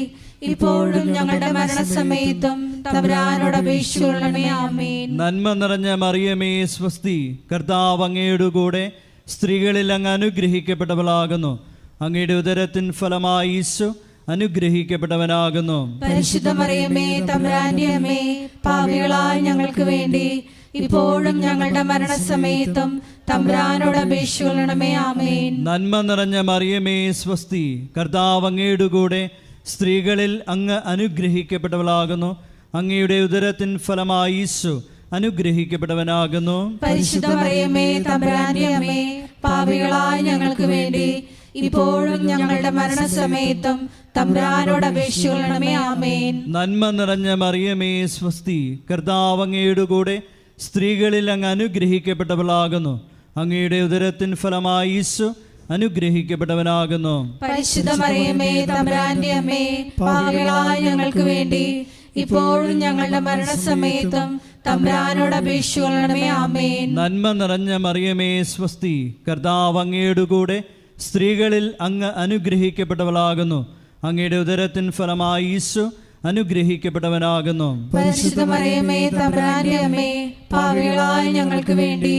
ഇപ്പോഴും ഞങ്ങളുടെ മരണസമയത്തും തമ്പുരാനോട് അപേക്ഷിച്ചുകൊള്ളണമേ. ആമേൻ. നന്മ നിറഞ്ഞ മറിയമേ സ്വസ്തി, കർത്താവ് അങ്ങയുടെ കൂടെ സ്ത്രീകളിൽ അങ്ങ് അനുഗ്രഹിക്കപ്പെട്ടവളാകുന്നു. അങ്ങയുടെ ഉദരത്തിൻ ഫലമായി ഈശോ അനുഗ്രഹിക്കപ്പെട്ടവനാകുന്നു. പരിശുദ്ധ മറിയമേ, തമ്പുരാന്റെ അമ്മേ, പാപികളായ ഞങ്ങൾക്ക് വേണ്ടി ഇപ്പോഴും ഞങ്ങളുടെ മരണസമയത്തും തമ്പുരാനോട് അപേക്ഷിച്ചുകൊള്ളണമേ. ആമേൻ. നന്മ നിറഞ്ഞ മറിയമേ സ്വസ്തി, കർത്താവ് അങ്ങയുടെ കൂടെ സ്ത്രീകളിൽ അങ്ങ് അനുഗ്രഹിക്കപ്പെട്ടവളാകുന്നു. അങ്ങയുടെ ഉദരത്തിൻ ഫലമായി ഈശോ അനുഗ്രഹിക്കപ്പെട്ടവനാകുന്നു. പരിശുദ്ധ മറിയമേ, തമ്പുരാന്റെ അമ്മേ, പാപികളായ ഞങ്ങൾക്ക് വേണ്ടി ഇപ്പോഴും ഞങ്ങളുടെ മരണസമയത്തും തമ്പുരാനോട് അപേക്ഷിച്ചുകൊള്ളണമേ. ആമേൻ. നന്മ നിറഞ്ഞ മറിയമേ സ്വസ്തി, കർത്താവ് അങ്ങയുടെ കൂടെ സ്ത്രീകളിൽ അങ്ങ് അനുഗ്രഹിക്കപ്പെട്ടവളാകുന്നു. അങ്ങയുടെ ഉദരത്തിൻ ഫലമായി ഈശോ അനുഗ്രഹിക്കപ്പെട്ടവനാകുന്നു. പരിശുദ്ധ മറിയമേ, തമ്പുരാന്റെ അമ്മേ, പാപികളായ ഞങ്ങൾക്ക് വേണ്ടി ഇപ്പോഴും ഞങ്ങളുടെ മരണസമയത്തും തമ്പുരാനോട് അപേക്ഷിച്ചുകൊള്ളണമേ. ആമേൻ. നന്മ നിറഞ്ഞ മറിയമേ സ്വസ്തി, കർത്താവ് അങ്ങയുടെ കൂടെ സ്ത്രീകളിൽ അങ്ങ് അനുഗ്രഹിക്കപ്പെട്ടവളാകുന്നു. അങ്ങയുടെ ഉദരത്തിൻ ഫലമായി ഈശോ അനുഗ്രഹിക്കപ്പെട്ടവനാകുന്നു. പരിശുദ്ധ മറിയമേ, തമ്പുരാന്റെ അമ്മേ, പാപികളായ ഞങ്ങൾക്ക് വേണ്ടി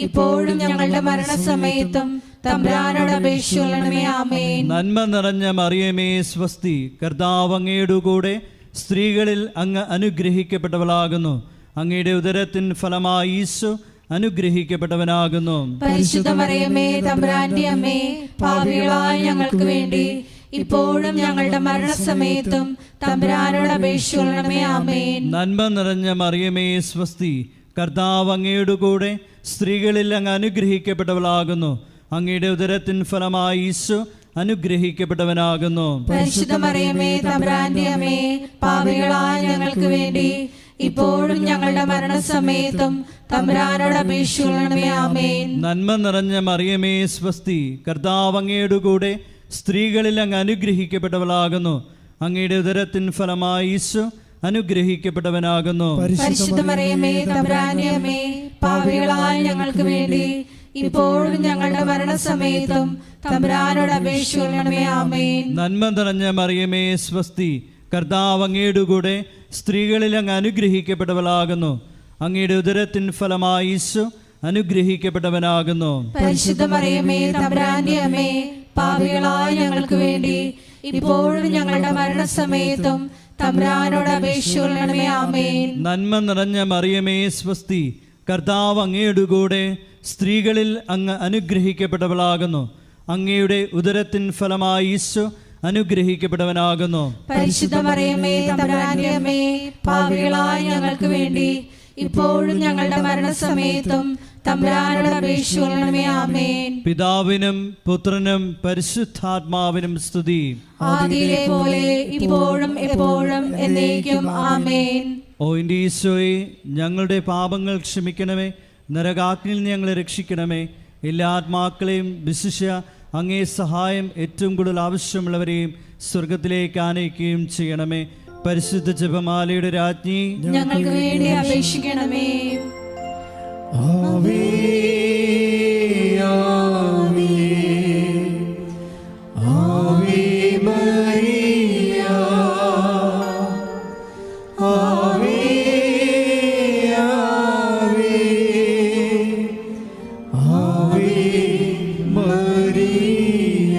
ഇപ്പോഴും ഞങ്ങളുടെ മരണസമയത്തും തമ്പുരാനോട് അപേക്ഷിച്ചുകൊള്ളണമേ. ആമേൻ. നന്മ നിറഞ്ഞ മറിയമേ സ്വസ്തി, കർത്താവ് അങ്ങയുടെ കൂടെ സ്ത്രീകളിൽ അങ്ങ് അനുഗ്രഹിക്കപ്പെട്ടവളാകുന്നു. അങ്ങയുടെ ഉദരത്തിൻ ഫലമായി ഈശോ അനുഗ്രഹിക്കപ്പെട്ടവനാകുന്നു. പരിശുദ്ധ മറിയമേ, തമ്പുരാന്റെ അമ്മേ, പാപികളായ ഞങ്ങൾക്ക് വേണ്ടി ഇപ്പോഴും ഞങ്ങളുടെ മരണസമയത്തും തമ്പുരാനോട് അപേക്ഷിച്ചുകൊള്ളണമേ. ആമേൻ. നന്മ നിറഞ്ഞ മറിയമേ സ്വസ്തി, കർത്താവ് അങ്ങയുടെ കൂടെ സ്ത്രീകളിൽ അങ്ങ് അനുഗ്രഹിക്കപ്പെട്ടവളാകുന്നു. അങ്ങയുടെ ഉദരത്തിൻ ഫലമായി ഈശോ അനുഗ്രഹിക്കപ്പെട്ടവനാകുന്നു. പരിശുദ്ധ മറിയമേ, തമ്പുരാന്റെ അമ്മേ, പാപികളായ ഞങ്ങൾക്ക് വേണ്ടി ഇപ്പോഴും ഞങ്ങളുടെ മരണസമയത്തും തമ്പുരാനോട് അപേക്ഷിച്ചുകൊള്ളണമേ. ആമേൻ. നന്മ നിറഞ്ഞ മറിയമേ സ്വസ്തി, കർത്താവ് അങ്ങയുടെ കൂടെ സ്ത്രീകളിൽ അങ്ങ് അനുഗ്രഹിക്കപ്പെട്ടവളാകുന്നു. അങ്ങയുടെ ഉദരത്തിൻ ഫലമായി ഈശോ അനുഗ്രഹിക്കപ്പെട്ടവനാകുന്നു. പരിശുദ്ധ മറിയമേ, തമ്പുരാന്റെ അമ്മേ, പാപികളായ ഞങ്ങൾക്ക് വേണ്ടി ഇപ്പോഴും ഞങ്ങളുടെ മരണസമയത്തും തമ്പുരാനോട് അപേക്ഷിച്ചുകൊള്ളണമേ. ആമേൻ. നന്മ നിറഞ്ഞ മറിയമേ സ്വസ്തി, കർത്താവ് അങ്ങയുടെ കൂടെ സ്ത്രീകളിൽ അങ്ങ് അനുഗ്രഹിക്കപ്പെട്ടവളാകുന്നു. അങ്ങയുടെ ഉദരത്തിൻ ഫലമായി ഈശോ അനുഗ്രഹിക്കപ്പെട്ടവനാകുന്നു. പരിശുദ്ധ മറിയമേ, തമ്പുരാന്റെ അമ്മേ, പാപികളായ ഞങ്ങൾക്ക് വേണ്ടി ഇപ്പോഴും ഞങ്ങളുടെ മരണസമയത്തും തമ്പുരാനോട് അപേക്ഷിക്കണമേ. ആമേൻ. നന്മ നിറഞ്ഞ മറിയമേ സ്വസ്തി, കർത്താവ് അങ്ങയുടെ കൂടെ സ്ത്രീകളിൽ അങ്ങ് അനുഗ്രഹിക്കപ്പെട്ടവളാകുന്നു. അങ്ങയുടെ ഉദരത്തിൻ ഫലമായി ഈശോ അനുഗ്രഹിക്കപ്പെട്ടവനാകുന്നു. പരിശുദ്ധ മറിയമേ, തമ്പുരാന്റെ അമ്മേ, പാപികളായ ഞങ്ങൾക്ക് വേണ്ടി ഇപ്പോഴും ഞങ്ങളുടെ മരണസമയത്തും തമ്പുരാനോട് അപേക്ഷിക്കണമേ. ആമേൻ. പിതാവിനും പുത്രനും പരിശുദ്ധാത്മാവിനും സ്തുതി. ആദിയിലെ പോലെ ഇപ്പോഴും എപ്പോഴും എന്നേക്കും. ആമേൻ. ഓ എൻ്റെ ഈശോയെ, ഞങ്ങളുടെ പാപങ്ങൾ ക്ഷമിക്കണമേ, നരകാഗ്നിയിൽ ഞങ്ങളെ രക്ഷിക്കണമേ. എല്ലാ ആത്മാക്കളെയും വിശിഷ്യ അങ്ങേ സഹായം ഏറ്റവും കൂടുതൽ ആവശ്യമുള്ളവരെയും സ്വർഗത്തിലേക്ക് ആനയിക്കുകയും ചെയ്യണമേ. പരിശുദ്ധ ജപമാലയുടെ രാജ്ഞി, ഞങ്ങൾക്ക് വേണ്ടി അപേക്ഷിക്കണമേ. ആവേ ആവേ ആവേ മരിയ, ആവേ ആവേ ആവേ മരിയ.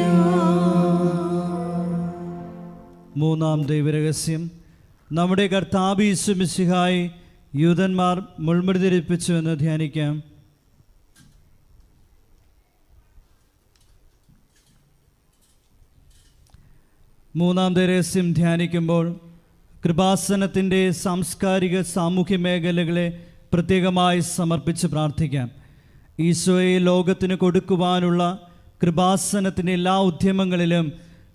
മൂന്നാം ദൈവരഹസ്യം. നമ്മുടെ കർത്താവ് യേശു മിശിഹായെ യൂതന്മാർ മുൾമുടി ധരിപ്പിച്ചു എന്ന് ധ്യാനിക്കാം. മൂന്നാം ദൈവരഹസ്യം ധ്യാനിക്കുമ്പോൾ കൃപാസനത്തിൻ്റെ സാംസ്കാരിക സാമൂഹ്യ മേഖലകളെ പ്രത്യേകമായി സമർപ്പിച്ച് പ്രാർത്ഥിക്കാം. ഈശോയെ ലോകത്തിന് കൊടുക്കുവാനുള്ള കൃപാസനത്തിൻ്റെ എല്ലാ ഉദ്യമങ്ങളിലും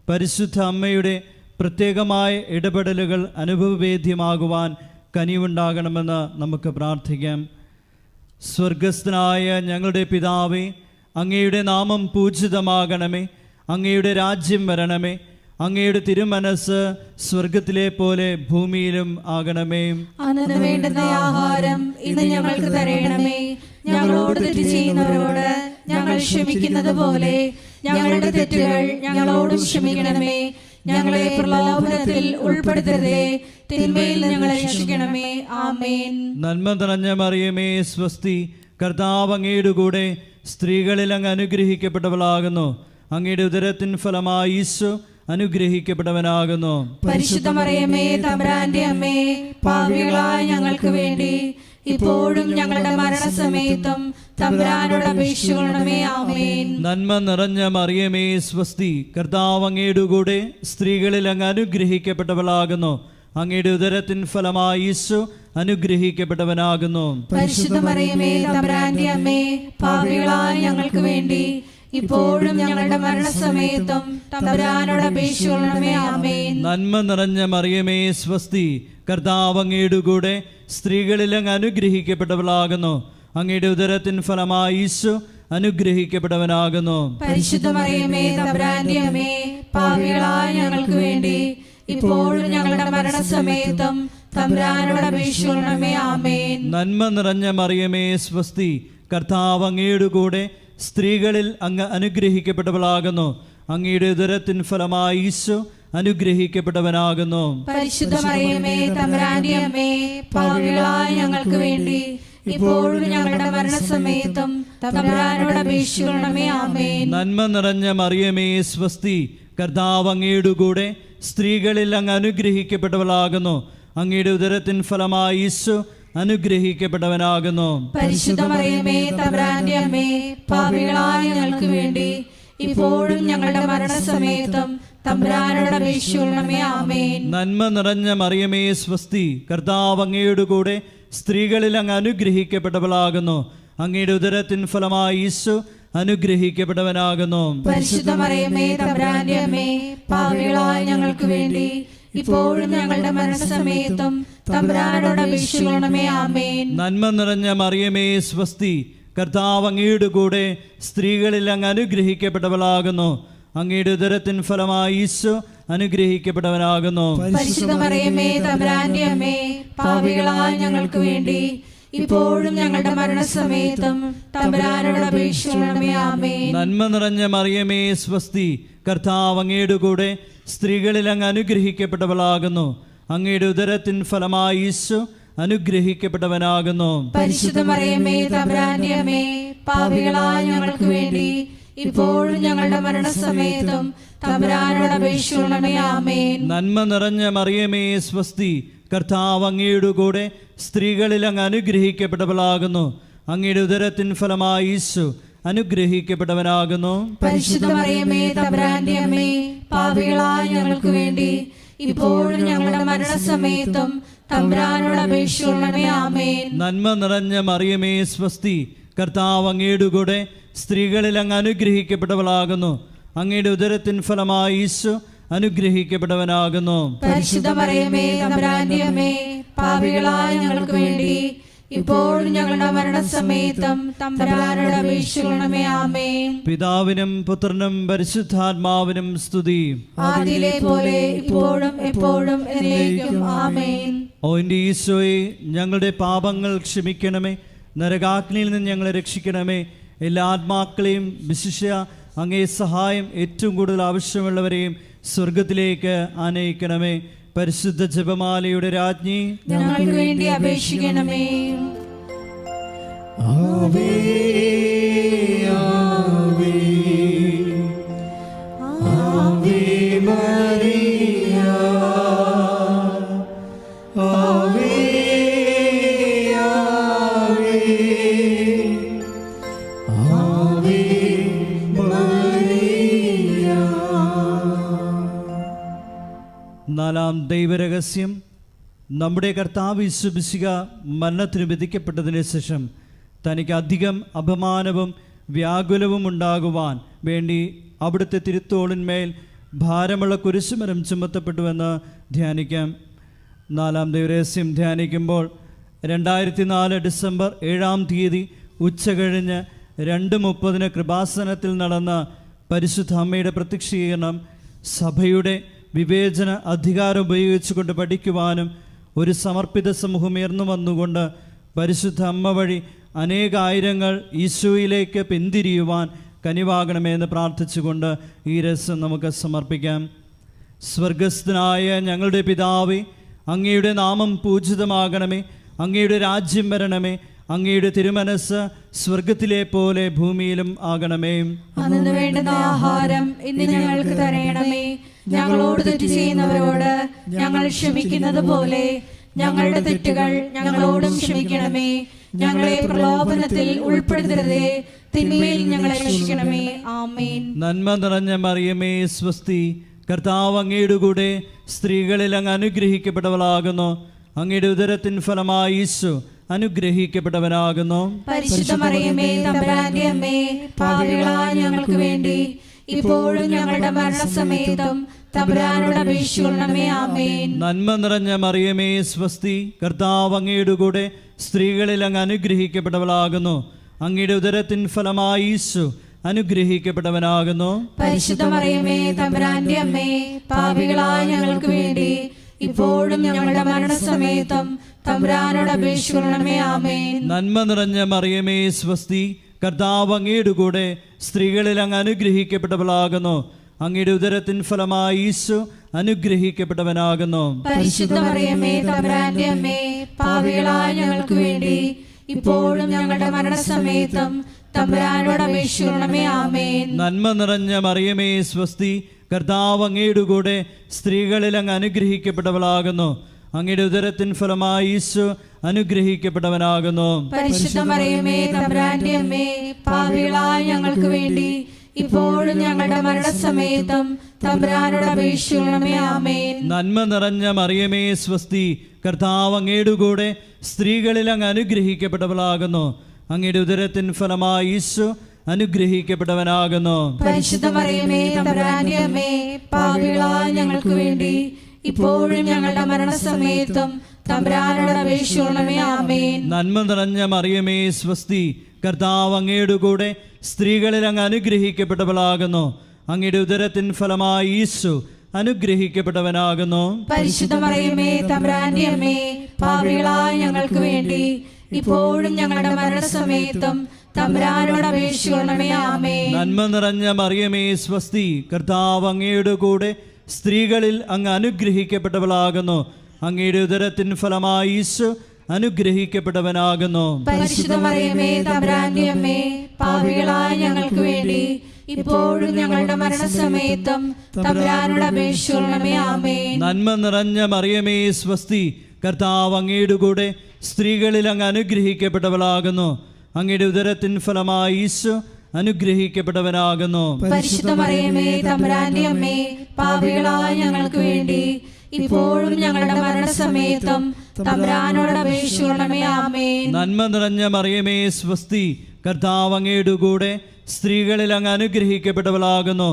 പരിശുദ്ധ അമ്മയുടെ പ്രത്യേകമായ ഇടപെടലുകൾ അനുഭവവേദ്യമാകുവാൻ കനിവുണ്ടാകണമെന്ന് നമുക്ക് പ്രാർത്ഥിക്കാം. സ്വർഗസ്ഥനായ ഞങ്ങളുടെ പിതാവേ, അങ്ങയുടെ നാമം പൂജിതമാകണമേ, അങ്ങയുടെ രാജ്യം വരണമേ, അങ്ങയുടെ തിരുമനസ് സ്വർഗത്തിലെ പോലെ ഭൂമിയിലും ആകണമേ. അന്നു വേണ്ടുന്ന ആഹാരം ഇന്ന് ഞങ്ങൾക്ക് തരണമേ. ഞങ്ങളോട് തെറ്റ് ചെയ്യുന്നവരോട് ഞങ്ങൾ ക്ഷമിക്കുന്നത് പോലെ ഞങ്ങളുടെ തെറ്റുകൾ ഞങ്ങളോടും ക്ഷമിക്കണമേ. ഞങ്ങളെ പ്രലോഭനത്തിൽ ഉൾപ്പെടുത്തരുതേ, തിന്മയിൽ ഞങ്ങളെ രക്ഷിക്കണമേ. ആമേൻ. നന്മ നിറഞ്ഞ മറിയമേ സ്വസ്തി, കർത്താവ് അങ്ങയുടെ കൂടെ സ്ത്രീകളിൽ അങ്ങ് അനുഗ്രഹിക്കപ്പെട്ടവളാകുന്നു. അങ്ങയുടെ ഉദരത്തിൻ ഫലമായി ഈശോ അനുഗ്രഹിക്കപ്പെട്ടവനാകുന്നു. പരിശുദ്ധ മറിയമേ, തമ്പുരാന്റെ അമ്മേ, പാപികളായ ഞങ്ങൾക്ക് വേണ്ടി ഇപ്പോഴും ഞങ്ങളുടെ മരണസമയത്തും തമ്പുരാനോട് അപേക്ഷിക്കണമേ. ആമേൻ. നന്മ നിറഞ്ഞ മറിയമേ സ്വസ്തി, കർത്താവ് അങ്ങയുടെ കൂടെ സ്ത്രീകളിൽ അങ്ങ് അനുഗ്രഹിക്കപ്പെട്ടവളാകുന്നു. അങ്ങയുടെ ഉദരത്തിൻ ഫലമായി ഈശോ അനുഗ്രഹിക്കപ്പെട്ടവനാകുന്നു. പരിശുദ്ധ മറിയമേ, തമ്പുരാന്റെ അമ്മേ, പാപികളായ ഞങ്ങൾക്ക് വേണ്ടി ഇപ്പോഴും ഞങ്ങളുടെ മരണസമയത്തും തമ്പുരാനോട് അപേക്ഷിക്കണമേ. ആമേൻ. നന്മ നിറഞ്ഞ മറിയമേ സ്വസ്തി, കർത്താവ് അങ്ങയുടെ കൂടെ സ്ത്രീകളിൽ അങ്ങ് അനുഗ്രഹിക്കപ്പെട്ടവളാകുന്നു. അങ്ങയുടെ ഉദരത്തിൻ ഫലമായി ഈശോ അനുഗ്രഹിക്കപ്പെട്ടവനാകുന്നു. പരിശുദ്ധ മറിയമേ, തമ്പുരാന്റെ അമ്മേ, പാപികളായ ഞങ്ങൾക്ക് വേണ്ടി ഇപ്പോഴും ഞങ്ങളുടെ മരണസമയത്തും തമ്പുരാനോട് അപേക്ഷിക്കണമേ. ആമേൻ. നന്മ നിറഞ്ഞ മറിയമേ സ്വസ്തി, കർത്താവ് അങ്ങയുടെ കൂടെ സ്ത്രീകളിൽ അങ്ങ് അനുഗ്രഹിക്കപ്പെട്ടവളാകുന്നു. അങ്ങയുടെ ഉദരത്തിൻ ഫലമായി ഈശോ അനുഗ്രഹിക്കപ്പെട്ടവനാകുന്നു. പരിശുദ്ധ മറിയമേ, തമ്പുരാന്റെ അമ്മേ, പാപികളായ ഞങ്ങൾക്ക് വേണ്ടി ഇപ്പോഴും ഞങ്ങളുടെ മരണസമയത്തും തമ്പുരാനോട് അപേക്ഷിക്കണമേ. ആമേൻ. നന്മ നിറഞ്ഞ മറിയമേ സ്വസ്തി, കർത്താവ് അങ്ങയുടെ കൂടെ സ്ത്രീകളിൽ അങ്ങ് അനുഗ്രഹിക്കപ്പെട്ടവളാകുന്നു. അങ്ങയുടെ ഉദരത്തിൻ ഫലമായി ഈശോ അനുഗ്രഹിക്കപ്പെട്ടവനാകുന്നു. പരിശുദ്ധ മറിയമേ, തമ്പുരാന്റെ അമ്മേ, പാപികളായ ഞങ്ങൾക്ക് വേണ്ടി ഇപ്പോഴും ഞങ്ങളുടെ മരണസമയത്തും തമ്പുരാനോട് അപേക്ഷിക്കണമേ. ആമേൻ. നന്മ നിറഞ്ഞ മറിയമേ സ്വസ്തി, കർത്താവ് അങ്ങയുടെ കൂടെ സ്ത്രീകളിൽ അങ്ങ് അനുഗ്രഹിക്കപ്പെട്ടവളാകുന്നു. അങ്ങയുടെ ഉദരത്തിൻ ഫലമായി ഈശോ അനുഗ്രഹിക്കപ്പെട്ടവനാകുന്നു. പരിശുദ്ധ മറിയമേ, തമ്പുരാന്റെ അമ്മേ, പാപികളായ ഞങ്ങൾക്ക് വേണ്ടി ഇപ്പോഴും ഞങ്ങളുടെ മരണസമയത്തും തമ്പുരാനോട് അപേക്ഷിക്കണമേ. ആമേൻ. നന്മ നിറഞ്ഞ മറിയമേ സ്വസ്തി, കർത്താവ് അങ്ങയുടെ കൂടെ സ്ത്രീകളിൽ അങ്ങ് അനുഗ്രഹിക്കപ്പെട്ടവളാകുന്നു. അങ്ങയുടെ ഉദരത്തിൻ ഫലമായി ഈശോ അനുഗ്രഹിക്കപ്പെട്ടവനാകുന്നു. പരിശുദ്ധ മറിയമേ, തമ്പുരാന്റെ അമ്മേ, പാപികളായ ഞങ്ങൾക്ക് വേണ്ടി ഇപ്പോഴും ഞങ്ങളുടെ മരണസമയത്തും തമ്പുരാനോട് അപേക്ഷിക്കണമേ. ആമേൻ. നന്മ നിറഞ്ഞ മറിയമേ സ്വസ്തി, കർത്താവ് അങ്ങയുടെ കൂടെ സ്ത്രീകളിൽ അങ്ങ് അനുഗ്രഹിക്കപ്പെട്ടവളാകുന്നു. അങ്ങയുടെ ഉദരത്തിൻ ഫലമായി ഈശോ അനുഗ്രഹിക്കപ്പെട്ടവനാകുന്നു. പരിശുദ്ധ മറിയമേ, തമ്പുരാന്റെ അമ്മേ, പാപികളായ ഞങ്ങൾക്ക് വേണ്ടി ഇപ്പോഴും ഞങ്ങളുടെ മരണസമയത്തും തമ്പുരാനോട് അപേക്ഷിക്കണമേ. ആമേൻ. നന്മ നിറഞ്ഞ മറിയമേ സ്വസ്തി, കർത്താവ് അങ്ങയുടെ കൂടെ സ്ത്രീകളിൽ അങ്ങ് അനുഗ്രഹിക്കപ്പെട്ടവളാകുന്നു. അങ്ങയുടെ ഉദരത്തിൻ ഫലമായി ഈശോ അനുഗ്രഹിക്കപ്പെട്ടവനാകുന്നു. പരിശുദ്ധ മറിയമേ തമ്പുരാന്റെ അമ്മേ, പാപികളായ ഞങ്ങൾക്ക് വേണ്ടി ഇപ്പോഴും ഞങ്ങളുടെ മരണസമയത്തും തമ്പുരാനോട് അപേക്ഷിക്കണമേ. ആമേൻ. നന്മ നിറഞ്ഞ മറിയമേ സ്വസ്തി, കർത്താവ് അങ്ങയുടെ കൂടെ സ്ത്രീകളിൽ അങ്ങ് അനുഗ്രഹിക്കപ്പെട്ടവളാകുന്നു. അങ്ങയുടെ ഉദരത്തിൻ ഫലമായി ഈശോ അനുഗ്രഹിക്കപ്പെട്ടവനാകുന്നു. പരിശുദ്ധ മറിയമേ തമ്പുരാന്റെ അമ്മേ, പാപികളായ ഞങ്ങൾക്ക് വേണ്ടി ഇപ്പോഴും ഞങ്ങളുടെ മരണസമയത്തും തമ്പുരാനോട് അപേക്ഷിക്കണമേ. ആമേൻ. പിതാവിനും പുത്രനും പരിശുദ്ധാത്മാവിനും സ്തുതി. ആദിയിലെ പോലെ ഇപ്പോഴും എപ്പോഴും എന്നേക്കും. ആമേൻ. ഓ എൻ്റെ ഈശോയെ, ഞങ്ങളുടെ പാപങ്ങൾ ക്ഷമിക്കണമേ, നരകാഗ്നിയിൽ നിന്ന് ഞങ്ങളെ രക്ഷിക്കണമേ. എല്ലാ ആത്മാക്കളെയും വിശിഷ്യ അങ്ങേ സഹായം ഏറ്റവും കൂടുതൽ ആവശ്യമുള്ളവരെയും സ്വർഗത്തിലേക്ക് ആനയിക്കണമേ. പരിശുദ്ധ ജപമാലയുടെ രാജ്ഞി, ഞങ്ങൾക്ക് വേണ്ടി അപേക്ഷിക്കണമേ. ആവേ ആവേ ആവേ മരിയ, ആവേ ആവേ ആവേ മരിയ. നാലാം ദൈവരഹസ്യം, നമ്മുടെ കർത്താവ് യേശു മിശിഹ മരണത്തിന് വിധിക്കപ്പെട്ടതിന് ശേഷം തനിക്ക് അധികം അപമാനവും വ്യാകുലവും ഉണ്ടാകുവാൻ വേണ്ടി അവിടുത്തെ തിരുത്തോളിന്മേൽ ഭാരമുള്ള കുരിശുമരം ചുമത്തപ്പെട്ടുവെന്ന് ധ്യാനിക്കാം. നാലാം ദൈവരഹസ്യം ധ്യാനിക്കുമ്പോൾ 2004 ഡിസംബർ 7-ാം തീയതി ഉച്ചകഴിഞ്ഞ് 2:30 കൃപാസനത്തിൽ നടന്ന പരിശുദ്ധ അമ്മയുടെ പ്രത്യക്ഷീകരണം സഭയുടെ വിവേചന അധികാരം ഉപയോഗിച്ചുകൊണ്ട് പഠിക്കുവാനും ഒരു സമർപ്പിത സമൂഹം ഉയർന്നു വന്നുകൊണ്ട് പരിശുദ്ധ അമ്മ വഴി അനേകായിരങ്ങൾ ഈശോയിലേക്ക് പിന്തിരിയുവാൻ കനിവാകണമെന്ന് പ്രാർത്ഥിച്ചുകൊണ്ട് ഈ രസം നമുക്ക് സമർപ്പിക്കാം. സ്വർഗസ്ഥനായ ഞങ്ങളുടെ പിതാവേ, അങ്ങയുടെ നാമം പൂജിതമാകണമേ. അങ്ങയുടെ രാജ്യം വരണമേ. അങ്ങയുടെ തിരുമനസ് സ്വർഗത്തിലെ പോലെ ഭൂമിയിലും ആകണമേ. അന്നു വേണ്ടുന്ന ആഹാരം ഇന്ന് ഞങ്ങൾക്ക് തരണമേ. ഞങ്ങളോട് തെറ്റ് ചെയ്യുന്നവരോട് ഞങ്ങൾ ക്ഷമിക്കുന്നത് പോലെ ഞങ്ങളുടെ തെറ്റുകൾ ഞങ്ങളോടും ക്ഷമിക്കണമേ. ഞങ്ങളെ പ്രലോഭനത്തിൽ ഉൾപ്പെടുത്തരുതേ, തിന്മയിൽ ഞങ്ങളെ രക്ഷിക്കണമേ. ആമേൻ. നന്മ നിറഞ്ഞ മറിയമേ സ്വസ്തി, കർത്താവ് അങ്ങയുടെ കൂടെ സ്ത്രീകളിൽ അങ്ങ് അനുഗ്രഹിക്കപ്പെട്ടവളാകുന്നു. അങ്ങയുടെ ഉദരത്തിൻ ഫലമായി ഈശോ അനുഗ്രഹിക്കപ്പെട്ടവനാകുന്നു. പരിശുദ്ധ മറിയമേ തമ്പുരാന്റെ അമ്മേ, പാപികളായ ഞങ്ങൾക്ക് വേണ്ടി ഇപ്പോഴും ഞങ്ങളുടെ മരണസമയത്തും തമ്പുരാനോട് അപേക്ഷിക്കണമേ. ആമേൻ. നന്മ നിറഞ്ഞ മറിയമേ സ്വസ്തി, കർത്താവ് അങ്ങയുടെ കൂടെ സ്ത്രീകളിൽ അങ്ങ് അനുഗ്രഹിക്കപ്പെട്ടവളാകുന്നു. അങ്ങയുടെ ഉദരത്തിൻ ഫലമായി ഈശോ അനുഗ്രഹിക്കപ്പെട്ടവനാകുന്നു. പരിശുദ്ധ മറിയമേ തമ്പുരാന്റെ അമ്മേ, പാപികളായ ഞങ്ങൾക്ക് വേണ്ടി ഇപ്പോഴും ഞങ്ങളുടെ മരണസമയത്തും തമ്പുരാനോട് അപേക്ഷിക്കണമേ. ആമേൻ. നന്മ നിറഞ്ഞ മറിയമേ സ്വസ്തി, കർത്താവ് അങ്ങയുടെ കൂടെ സ്ത്രീകളിൽ അങ്ങ് അനുഗ്രഹിക്കപ്പെട്ടവളാകുന്നു. അങ്ങയുടെ ഉദരത്തിൻ ഫലമായി ഈശോ അനുഗ്രഹിക്കപ്പെട്ടവനാകുന്നു. പരിശുദ്ധ മറിയമേ തമ്പുരാന്റെ അമ്മേ, പാപികളായ ഞങ്ങൾക്ക് വേണ്ടി ഇപ്പോഴും ഞങ്ങളുടെ മരണസമയത്തും തമ്പുരാനോട് അപേക്ഷിക്കണമേ. ആമേൻ. നന്മ നിറഞ്ഞ മറിയമേ സ്വസ്തി, കർത്താവ് അങ്ങയുടെ കൂടെ സ്ത്രീകളിൽ അങ്ങ് അനുഗ്രഹിക്കപ്പെട്ടവളാകുന്നു. അങ്ങയുടെ ഉദരത്തിൻ ഫലമായി ഈശോ അനുഗ്രഹിക്കപ്പെട്ടവനാകുന്നു. പരിശുദ്ധ മറിയമേ തമ്പുരാന്റെ അമ്മേ, പാപികളായ ഞങ്ങൾക്ക് വേണ്ടി ഇപ്പോഴും ഞങ്ങളുടെ മരണസമയത്തും തമ്പുരാനോട് അപേക്ഷിക്കണമേ. ആമേൻ. നന്മ നിറഞ്ഞ മറിയമേ സ്വസ്തി, കർത്താവ് അങ്ങയുടെ കൂടെ സ്ത്രീകളിൽ അങ്ങ് അനുഗ്രഹിക്കപ്പെട്ടവളാകുന്നു. അങ്ങയുടെ ഉദരത്തിൻ ഫലമായി ഈശോ അനുഗ്രഹിക്കപ്പെട്ടവനാകുന്നു. പരിശുദ്ധ മറിയമേ തമ്പുരാന്റെ അമ്മേ, പാപികളായ ഞങ്ങൾക്ക് വേണ്ടി ഇപ്പോഴും ഞങ്ങളുടെ മരണസമയത്തും തമ്പുരാനോട് അപേക്ഷിക്കണമേ. ആമേൻ. നന്മ നിറഞ്ഞ മറിയമേ സ്വസ്തി, കർത്താവ് അങ്ങയുടെ കൂടെ സ്ത്രീകളിൽ അങ്ങ് അനുഗ്രഹിക്കപ്പെട്ടവളാകുന്നു. അങ്ങയുടെ ഉദരത്തിൻ ഫലമായി ഈശോ അനുഗ്രഹിക്കപ്പെട്ടവനാകുന്നു. പരിശുദ്ധ മറിയമേ തമ്പുരാന്റെ അമ്മേ, പാപികളായ ഞങ്ങൾക്ക് വേണ്ടി ഇപ്പോഴും ഞങ്ങളുടെ മരണസമയത്തും തമ്പുരാനോട് അപേക്ഷിക്കണമേ. ആമേൻ. നന്മ നിറഞ്ഞ മറിയമേ സ്വസ്തി, കർത്താവ് അങ്ങയുടെ കൂടെ സ്ത്രീകളിൽ അങ്ങ് അനുഗ്രഹിക്കപ്പെട്ടവളാകുന്നു. അങ്ങയുടെ ഉദരത്തിൻ ഫലമായി ഈശോ അനുഗ്രഹിക്കപ്പെട്ടവനാകുന്നു. പരിശുദ്ധ മറിയമേ തമ്പുരാന്റെ അമ്മേ, പാപികളായ ഞങ്ങൾക്ക് വേണ്ടി ഇപ്പോഴും ഞങ്ങളുടെ മരണസമയത്തും തമ്പുരാനോട് അപേക്ഷിക്കണമേ. ആമേൻ. നന്മ നിറഞ്ഞ മറിയമേ സ്വസ്തി, കർത്താവ് അങ്ങയുടെ കൂടെ സ്ത്രീകളിൽ അങ്ങ് അനുഗ്രഹിക്കപ്പെട്ടവളാകുന്നു. അങ്ങയുടെ ഉദരത്തിൻ ഫലമായി ഈശോ അനുഗ്രഹിക്കപ്പെട്ടവനാകുന്നു. പരിശുദ്ധ മറിയമേ തമ്പുരാന്റെ അമ്മേ, പാപികളായ ഞങ്ങൾക്ക് വേണ്ടി ഇപ്പോഴും ഞങ്ങളുടെ മരണസമയത്തും തമ്പുരാനോട് അപേക്ഷിക്കണമേ. ആമേൻ. നന്മ നിറഞ്ഞ മറിയമേ സ്വസ്തി, കർത്താവ് അങ്ങയുടെ കൂടെ സ്ത്രീകളിൽ അങ്ങ് അനുഗ്രഹിക്കപ്പെട്ടവളാകുന്നു.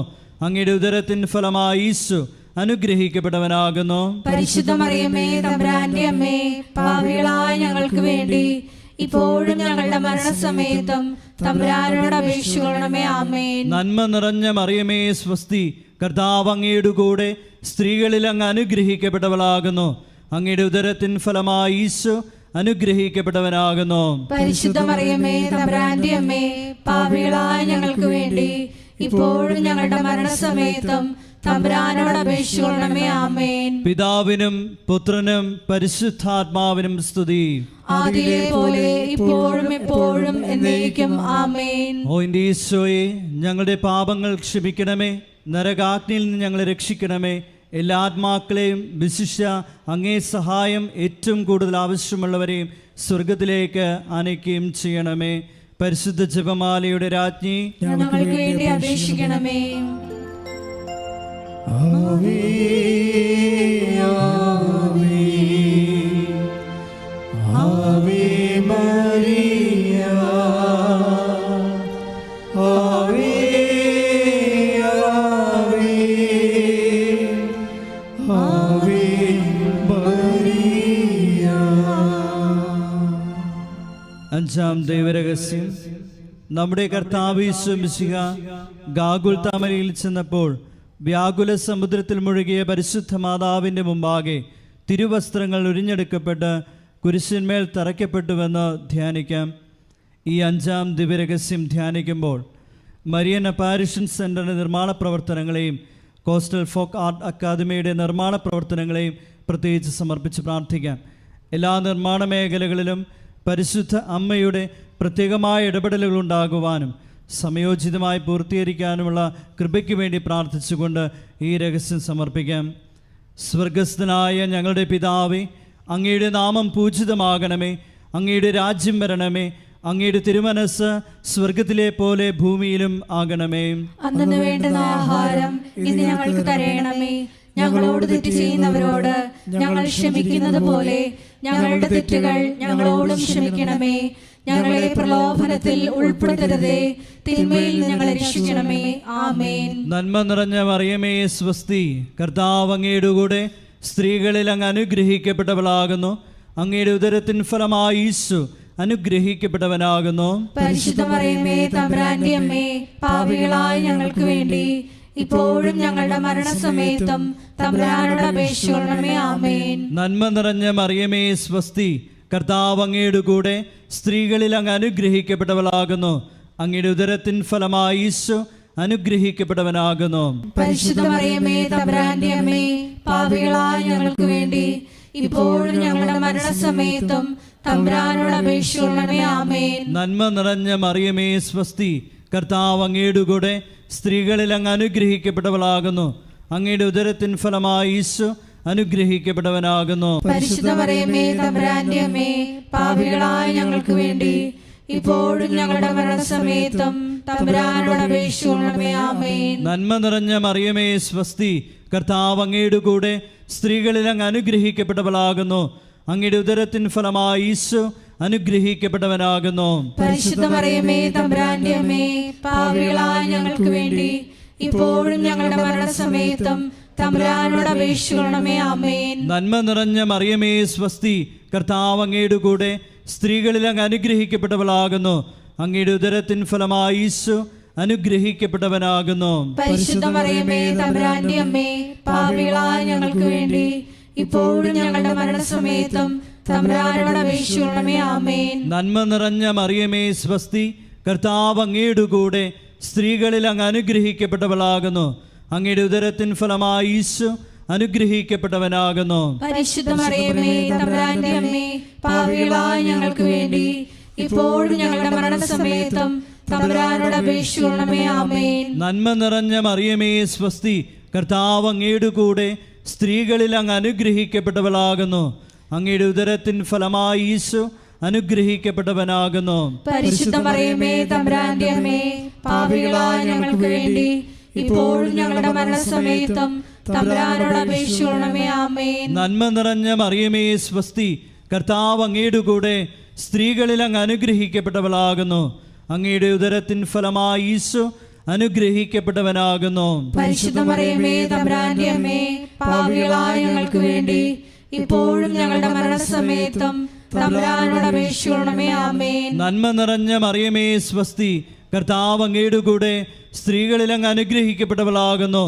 അങ്ങയുടെ ഉദരത്തിൻ ഫലമായി ഈശോ അനുഗ്രഹിക്കപ്പെട്ടവനാകുന്നു. പരിശുദ്ധ മറിയമേ തമ്പുരാന്റെ അമ്മേ, പാപികളായ ഞങ്ങൾക്ക് വേണ്ടി ഇപ്പോഴും ഞങ്ങളുടെ മരണസമയത്തും തമ്പുരാനോട് അപേക്ഷിക്കണമേ. ആമേൻ. നന്മ നിറഞ്ഞ മറിയമേ സ്വസ്തി, കർത്താവ് അങ്ങയുടെ കൂടെ സ്ത്രീകളിൽ അങ്ങ് അനുഗ്രഹിക്കപ്പെട്ടവളാകുന്നു. അങ്ങയുടെ ഉദരത്തിൻ ഫലമായി ഈശോ അനുഗ്രഹിക്കപ്പെട്ടവനാകുന്നു. പരിശുദ്ധ മറിയമേ തമ്പുരാന്റെ അമ്മേ, പാപികളായ ഞങ്ങൾക്ക് വേണ്ടി ഇപ്പോഴും ഞങ്ങളുടെ മരണസമയത്തും തമ്പുരാനോട് അപേക്ഷിക്കണമേ. ആമേൻ. പിതാവിനും പുത്രനും പരിശുദ്ധാത്മാവിനും സ്തുതി. ആദിയിലെ പോലെ ഇപ്പോഴും എപ്പോഴും എന്നേക്കും. ആമേൻ. ഓ എൻ്റെ ഈശോയെ, ഞങ്ങളുടെ പാപങ്ങൾ ക്ഷമിക്കണമേ, നരകാഗ്നിയിൽ നിന്ന് ഞങ്ങളെ രക്ഷിക്കണമേ. എല്ലാ ആത്മാക്കളെയും വിശിഷ്യ അങ്ങേ സഹായം ഏറ്റവും കൂടുതൽ ആവശ്യമുള്ളവരെയും സ്വർഗത്തിലേക്ക് ആനയിക്കുകയും ചെയ്യണമേ. പരിശുദ്ധ ജപമാലയുടെ രാജ്ഞി, ഞങ്ങൾക്ക് വേണ്ടി അപേക്ഷിക്കണമേ. ആവേ ആവേ ആവേ മരിയ, ആവേ ആവേ ആവേ മരിയ. അഞ്ചാം ദൈവരഹസ്യം. നമ്മുടെ കർത്താവ് യേശു മിശിഹ ഗാഗുൽത്താമലയിൽ ചെന്നപ്പോൾ വ്യാകുല സമുദ്രത്തിൽ മുഴുകിയ പരിശുദ്ധ മാതാവിൻ്റെ മുമ്പാകെ തിരുവസ്ത്രങ്ങൾ ഉരിഞ്ഞെടുക്കപ്പെട്ട് കുരിശിന്മേൽ തറയ്ക്കപ്പെട്ടുവെന്ന് ധ്യാനിക്കാം. ഈ അഞ്ചാം ദിവ്യരഹസ്യം ധ്യാനിക്കുമ്പോൾ മരിയൻ അപ്പാരിഷൻ സെൻ്ററിൻ്റെ നിർമ്മാണ പ്രവർത്തനങ്ങളെയും കോസ്റ്റൽ ഫോക്ക് ആർട്ട് അക്കാദമിയുടെ നിർമ്മാണ പ്രവർത്തനങ്ങളെയും പ്രത്യേകിച്ച് സമർപ്പിച്ച് പ്രാർത്ഥിക്കാം. എല്ലാ നിർമ്മാണ മേഖലകളിലും പരിശുദ്ധ അമ്മയുടെ പ്രത്യേകമായ ഇടപെടലുകൾ ഉണ്ടാകുവാനും സമയോചിതമായി പൂർത്തീകരിക്കാനുമുള്ള കൃപയ്ക്ക് വേണ്ടി പ്രാർത്ഥിച്ചുകൊണ്ട് ഈ രഹസ്യം സമർപ്പിക്കാം. സ്വർഗസ്ഥനായ ഞങ്ങളുടെ പിതാവേ, അങ്ങയുടെ നാമം പൂജിതമാകണമേ. അങ്ങയുടെ രാജ്യം വരണമേ. അങ്ങയുടെ തിരുമനസ് സ്വർഗത്തിലെ പോലെ ഭൂമിയിലും ആകണമേ. അന്നു വേണ്ടുന്ന ആഹാരം ഇന്ന് ഞങ്ങൾക്ക് തരയണമേ. ഞങ്ങളോട് തെറ്റ് ചെയ്യുന്നവരോട് ഞങ്ങൾ ക്ഷമിക്കുന്നത് പോലെ ഞങ്ങളുടെ തെറ്റുകൾ ഞങ്ങളോടും ക്ഷമിക്കണമേ. ഞങ്ങളെ പ്രലോഭനത്തിൽ ഉൾപ്പെടുത്തരുതേ, തിന്മയിൽ നിന്ന് ഞങ്ങളെ രക്ഷിക്കണമേ. ആമേൻ. നന്മ നിറഞ്ഞ മറിയമേ സ്വസ്തി, കർത്താവ് അങ്ങയുടെ കൂടെ സ്ത്രീകളിൽ അങ്ങ് അനുഗ്രഹിക്കപ്പെട്ടവളാകുന്നു. അങ്ങയുടെ ഉദരത്തിൻ ഫലമായി ഈശോ അനുഗ്രഹിക്കപ്പെട്ടവനാകുന്നു. പരിശുദ്ധ മറിയമേ തമ്പുരാന്റെ അമ്മേ, പാപികളായ ഞങ്ങൾക്ക് വേണ്ടി ഇപ്പോഴും ഞങ്ങളുടെ മരണസമയത്തും തമ്പുരാനോട് അപേക്ഷിക്കണമേ. ആമേൻ. നന്മ നിറഞ്ഞ മറിയമേ സ്വസ്തി, കർത്താവ് അങ്ങയുടെ കൂടെ സ്ത്രീകളിൽ അങ്ങ് അനുഗ്രഹിക്കപ്പെട്ടവളാകുന്നു. അങ്ങയുടെ ഉദരത്തിൻ ഫലമായി ഈശോ അനുഗ്രഹിക്കപ്പെട്ടവനാകുന്നു. പരിശുദ്ധ മറിയമേ തമ്പുരാന്റെ അമ്മേ, പാപികളായ ഞങ്ങൾക്ക് വേണ്ടി ഇപ്പോഴും ഞങ്ങളുടെ മരണസമയത്തും തമ്പുരാനോട് അപേക്ഷിക്കണമേ. ആമേൻ. നന്മ നിറഞ്ഞ മറിയമേ സ്വസ്തി, കർത്താവ് അങ്ങയുടെ കൂടെ സ്ത്രീകളിൽ അങ്ങ് അനുഗ്രഹിക്കപ്പെട്ടവളാകുന്നു. അങ്ങയുടെ ഉദരത്തിൻ ഫലമായി ഈശോ അനുഗ്രഹിക്കപ്പെട്ടവനാകുന്നു. പരിശുദ്ധ മറിയമേ തമ്പുരാന്റെ അമ്മേ, പാപികളായ ഞങ്ങൾക്ക് വേണ്ടി ഇപ്പോഴും ഞങ്ങളുടെ മരണസമയത്തും തമ്പുരാനോട് അപേക്ഷിക്കണമേ. ആമേൻ. നന്മ നിറഞ്ഞ മറിയമേ സ്വസ്തി, കർത്താവ് അങ്ങയുടെ കൂടെ സ്ത്രീകളിൽ അങ്ങ് അനുഗ്രഹിക്കപ്പെട്ടവളാകുന്നു. അങ്ങയുടെ ഉദരത്തിൻ ഫലമായി ഈശോ അനുഗ്രഹിക്കപ്പെട്ടവനാകുന്നു. പരിശുദ്ധ മറിയമേ തമ്പുരാന്റെ അമ്മേ, പാപികളായ ഞങ്ങൾക്ക് വേണ്ടി ഇപ്പോഴും ഞങ്ങളുടെ മരണസമയത്തും തമ്പുരാനോട് അപേക്ഷിക്കണമേ. ആമേൻ. നന്മ നിറഞ്ഞ മറിയമേ സ്വസ്തി, കർത്താവ് അങ്ങയുടെ കൂടെ സ്ത്രീകളിൽ അങ്ങ് അനുഗ്രഹിക്കപ്പെട്ടവളാകുന്നു. അങ്ങയുടെ ഉദരത്തിൻ ഫലമായി ഈശോ അനുഗ്രഹിക്കപ്പെട്ടവനാകുന്നു. പരിശുദ്ധ മറിയമേ തമ്പുരാന്റെ അമ്മേ, പാപികളായ ഞങ്ങൾക്ക് വേണ്ടി ഇപ്പോഴും ഞങ്ങളുടെ മരണസമയത്തും തമ്പുരാനോട് അപേക്ഷിക്കണമേ. ആമേൻ. നന്മ നിറഞ്ഞ മറിയമേ സ്വസ്തി, കർത്താവ് അങ്ങയുടെ കൂടെ സ്ത്രീകളിൽ അങ്ങ് അനുഗ്രഹിക്കപ്പെട്ടവളാകുന്നു. അങ്ങയുടെ ഉദരത്തിൻ ഫലമായി ഈശോ അനുഗ്രഹിക്കപ്പെട്ടവനാകുന്നു. പരിശുദ്ധ മറിയമേ തമ്പുരാന്റെ അമ്മേ, പാപികളായ ഞങ്ങൾക്ക് വേണ്ടി ഇപ്പോഴും ഞങ്ങളുടെ മരണസമയത്തും തമ്പുരാനോട് അപേക്ഷിക്കണമേ. ആമേൻ. നന്മ നിറഞ്ഞ മറിയമേ സ്വസ്തി, കർത്താവ് അങ്ങയുടെ കൂടെ സ്ത്രീകളിൽ അങ്ങ് അനുഗ്രഹിക്കപ്പെട്ടവളാകുന്നു. അങ്ങയുടെ ഉദരത്തിൻ ഫലമായി ഈശോ അനുഗ്രഹിക്കപ്പെട്ടവനാകുന്നു. പരിശുദ്ധ മറിയമേ തമ്പുരാന്റെ അമ്മേ, പാപികളായ ഞങ്ങൾക്ക് വേണ്ടി ഇപ്പോഴും ഞങ്ങളുടെ മരണസമയത്തും തമ്പുരാനോട് അപേക്ഷിക്കണമേ. ആമേൻ. നന്മ നിറഞ്ഞ മറിയമേ സ്വസ്തി, കർത്താവ് അങ്ങയുടെ കൂടെ സ്ത്രീകളിൽ അങ്ങ് അനുഗ്രഹിക്കപ്പെട്ടവളാകുന്നു. അങ്ങയുടെ ഉദരത്തിൻ ഫലമായി ഈശോ അനുഗ്രഹിക്കപ്പെട്ടവനാകുന്നു. പരിശുദ്ധ മറിയമേ തമ്പുരാന്റെ അമ്മേ, പാപികളായ ഞങ്ങൾക്ക് വേണ്ടി ഇപ്പോഴും ഞങ്ങളുടെ മരണസമയത്തും തമ്പുരാനോട് അപേക്ഷിക്കണമേ. ആമേൻ. നന്മ നിറഞ്ഞ മറിയമേ സ്വസ്തി, കർത്താവ് അങ്ങയുടെ കൂടെ സ്ത്രീകളിൽ അങ്ങ് അനുഗ്രഹിക്കപ്പെട്ടവളാകുന്നു.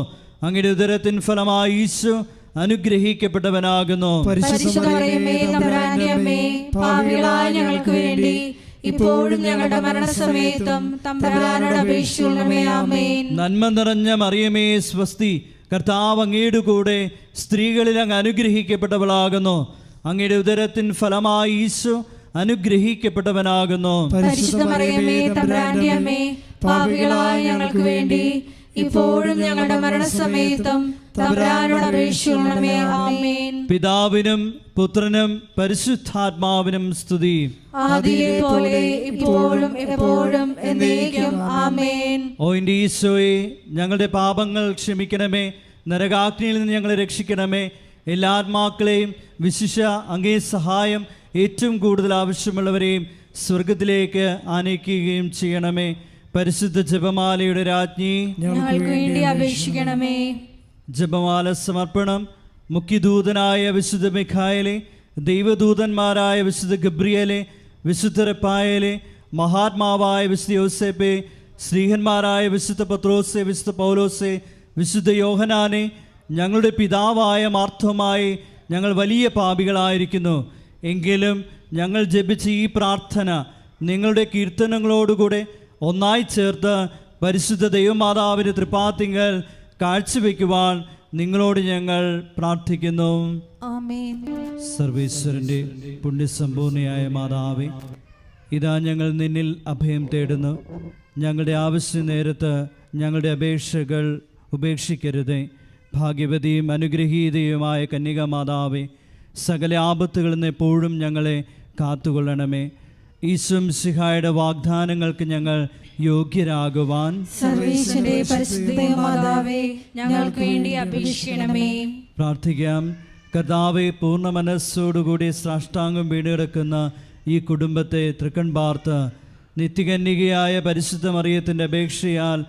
അങ്ങയുടെ ഉദരത്തിൻ ഫലമായി ഈശോ അനുഗ്രഹിക്കപ്പെട്ടവനാകുന്നു. പരിശുദ്ധ മറിയമേ തമ്പുരാന്റെ അമ്മേ, പാപികളായ ഞങ്ങൾക്ക് വേണ്ടി ഇപ്പോഴും ഞങ്ങളുടെ മരണസമയത്തും തമ്പുരാനോട് അപേക്ഷിക്കണമേ. ആമേൻ. നന്മ നിറഞ്ഞ മറിയമേ സ്വസ്തി, കർത്താവ് അങ്ങയുടെ കൂടെ സ്ത്രീകളിൽ അങ്ങ് അനുഗ്രഹിക്കപ്പെട്ടവളാകുന്നു. അങ്ങയുടെ ഉദരത്തിൻ ഫലമായി ഈശോ അനുഗ്രഹിക്കപ്പെട്ടവനാകുന്നു. പരിശുദ്ധ മറിയമേ തമ്പുരാന്റെ അമ്മേ, പാപികളായ ഞങ്ങൾക്ക് വേണ്ടി ഇപ്പോഴും ഞങ്ങളുടെ മരണസമയത്തും തമ്പുരാനോട് അപേക്ഷിക്കണമേ. ആമേൻ. പിതാവിനും പുത്രനും പരിശുദ്ധാത്മാവിനും സ്തുതി. ആദിയിലെ പോലെ ഇപ്പോഴും എപ്പോഴും എന്നേക്കും. ആമേൻ. ഓ എൻ്റെ ഈശോയെ, ഞങ്ങളുടെ പാപങ്ങൾ ക്ഷമിക്കണമേ, നരകാഗ്നിയിൽ നിന്ന് ഞങ്ങളെ രക്ഷിക്കണമേ. എല്ലാ ആത്മാക്കളെയും വിശിഷ്യ അങ്ങേ സഹായം ഏറ്റവും കൂടുതൽ ആവശ്യമുള്ളവരെയും സ്വർഗത്തിലേക്ക് ആനയിക്കുകയും ചെയ്യണമേ. പരിശുദ്ധ ജപമാലയുടെ രാജ്ഞി, ഞങ്ങൾക്ക് വേണ്ടി അപേക്ഷിക്കണമേ. ജപമാല സമർപ്പണം. മുഖ്യദൂതനായ വിശുദ്ധ മിഖായേലെ, ദൈവദൂതന്മാരായ വിശുദ്ധ ഗബ്രിയേലെ, വിശുദ്ധ റഫായേലെ, മഹാത്മാവായ വിശുദ്ധ യോസേപ്പെ, ശ്രീഹന്മാരായ വിശുദ്ധ പത്രോസെ, വിശുദ്ധ പൗലോസെ, വിശുദ്ധ യോഹനാനെ, ഞങ്ങളുടെ പിതാവായ മാർത്തോമായി, ഞങ്ങൾ വലിയ പാപികളായിരിക്കുന്നു. എങ്കിലും ഞങ്ങൾ ജപിച്ച ഈ പ്രാർത്ഥന നിങ്ങളുടെ കീർത്തനങ്ങളോടുകൂടെ ഒന്നായി ചേർത്ത് പരിശുദ്ധ ദൈവമാതാവിൻ്റെ തൃപ്പാത്തിങ്കൽ കാഴ്ചവെക്കുവാൻ നിങ്ങളോട് ഞങ്ങൾ പ്രാർത്ഥിക്കുന്നു. ആമേൻ. സർവേശ്വരൻ്റെ പുണ്യസമ്പൂർണയായ മാതാവേ, ഇതാ ഞങ്ങൾ നിന്നിൽ അഭയം തേടുന്നു. ഞങ്ങളുടെ ആവശ്യ നേരത്ത് ഞങ്ങളുടെ അപേക്ഷകൾ ഉപേക്ഷിക്കരുതേ. ഭാഗ്യവതിയും അനുഗ്രഹീതയുമായ കന്യക മാതാവേ, സകല ആപത്തുകളിൽ നിന്ന് എപ്പോഴും ഞങ്ങളെ കാത്തുകൊള്ളണമേ. ഈശോ മിശിഹായുടെ വാഗ്ദാനങ്ങൾക്ക് ഞങ്ങൾ യോഗ്യരാകുവാൻ സർവേശ്വരന്റെ പരിശുദ്ധ മാതാവേ, ഞങ്ങൾക്ക് വേണ്ടി അപേക്ഷിക്കണമേ. പ്രാർത്ഥിക്കാം. കർത്താവെ, പൂർണ്ണ മനസ്സോടുകൂടി സാഷ്ടാംഗം വീടുകിടക്കുന്ന ഈ കുടുംബത്തെ തൃക്കൺ പാർത്ത് നിത്യകന്യകയായ പരിശുദ്ധ മറിയത്തിൻ്റെ അപേക്ഷയാൽ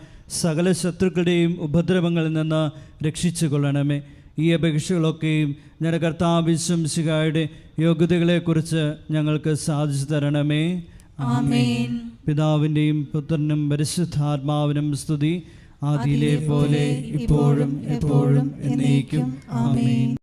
സകല ശത്രുക്കളുടെയും ഉപദ്രവങ്ങളിൽ നിന്ന് രക്ഷിച്ചു കൊള്ളണമേ. ഈ അപേക്ഷകളൊക്കെയും ഞങ്ങളുടെ കർത്താവ് ഈശോ മിശിഹായുടെ യോഗ്യതകളെക്കുറിച്ച് ഞങ്ങൾക്ക് സാധിച്ചു തരണമേ. ആമേൻ. പിതാവിൻ്റെയും പുത്രനും പരിശുദ്ധാത്മാവിനും സ്തുതി. ആദിയിലെ പോലെ ഇപ്പോഴും എപ്പോഴും എന്നേക്കും. ആമേൻ.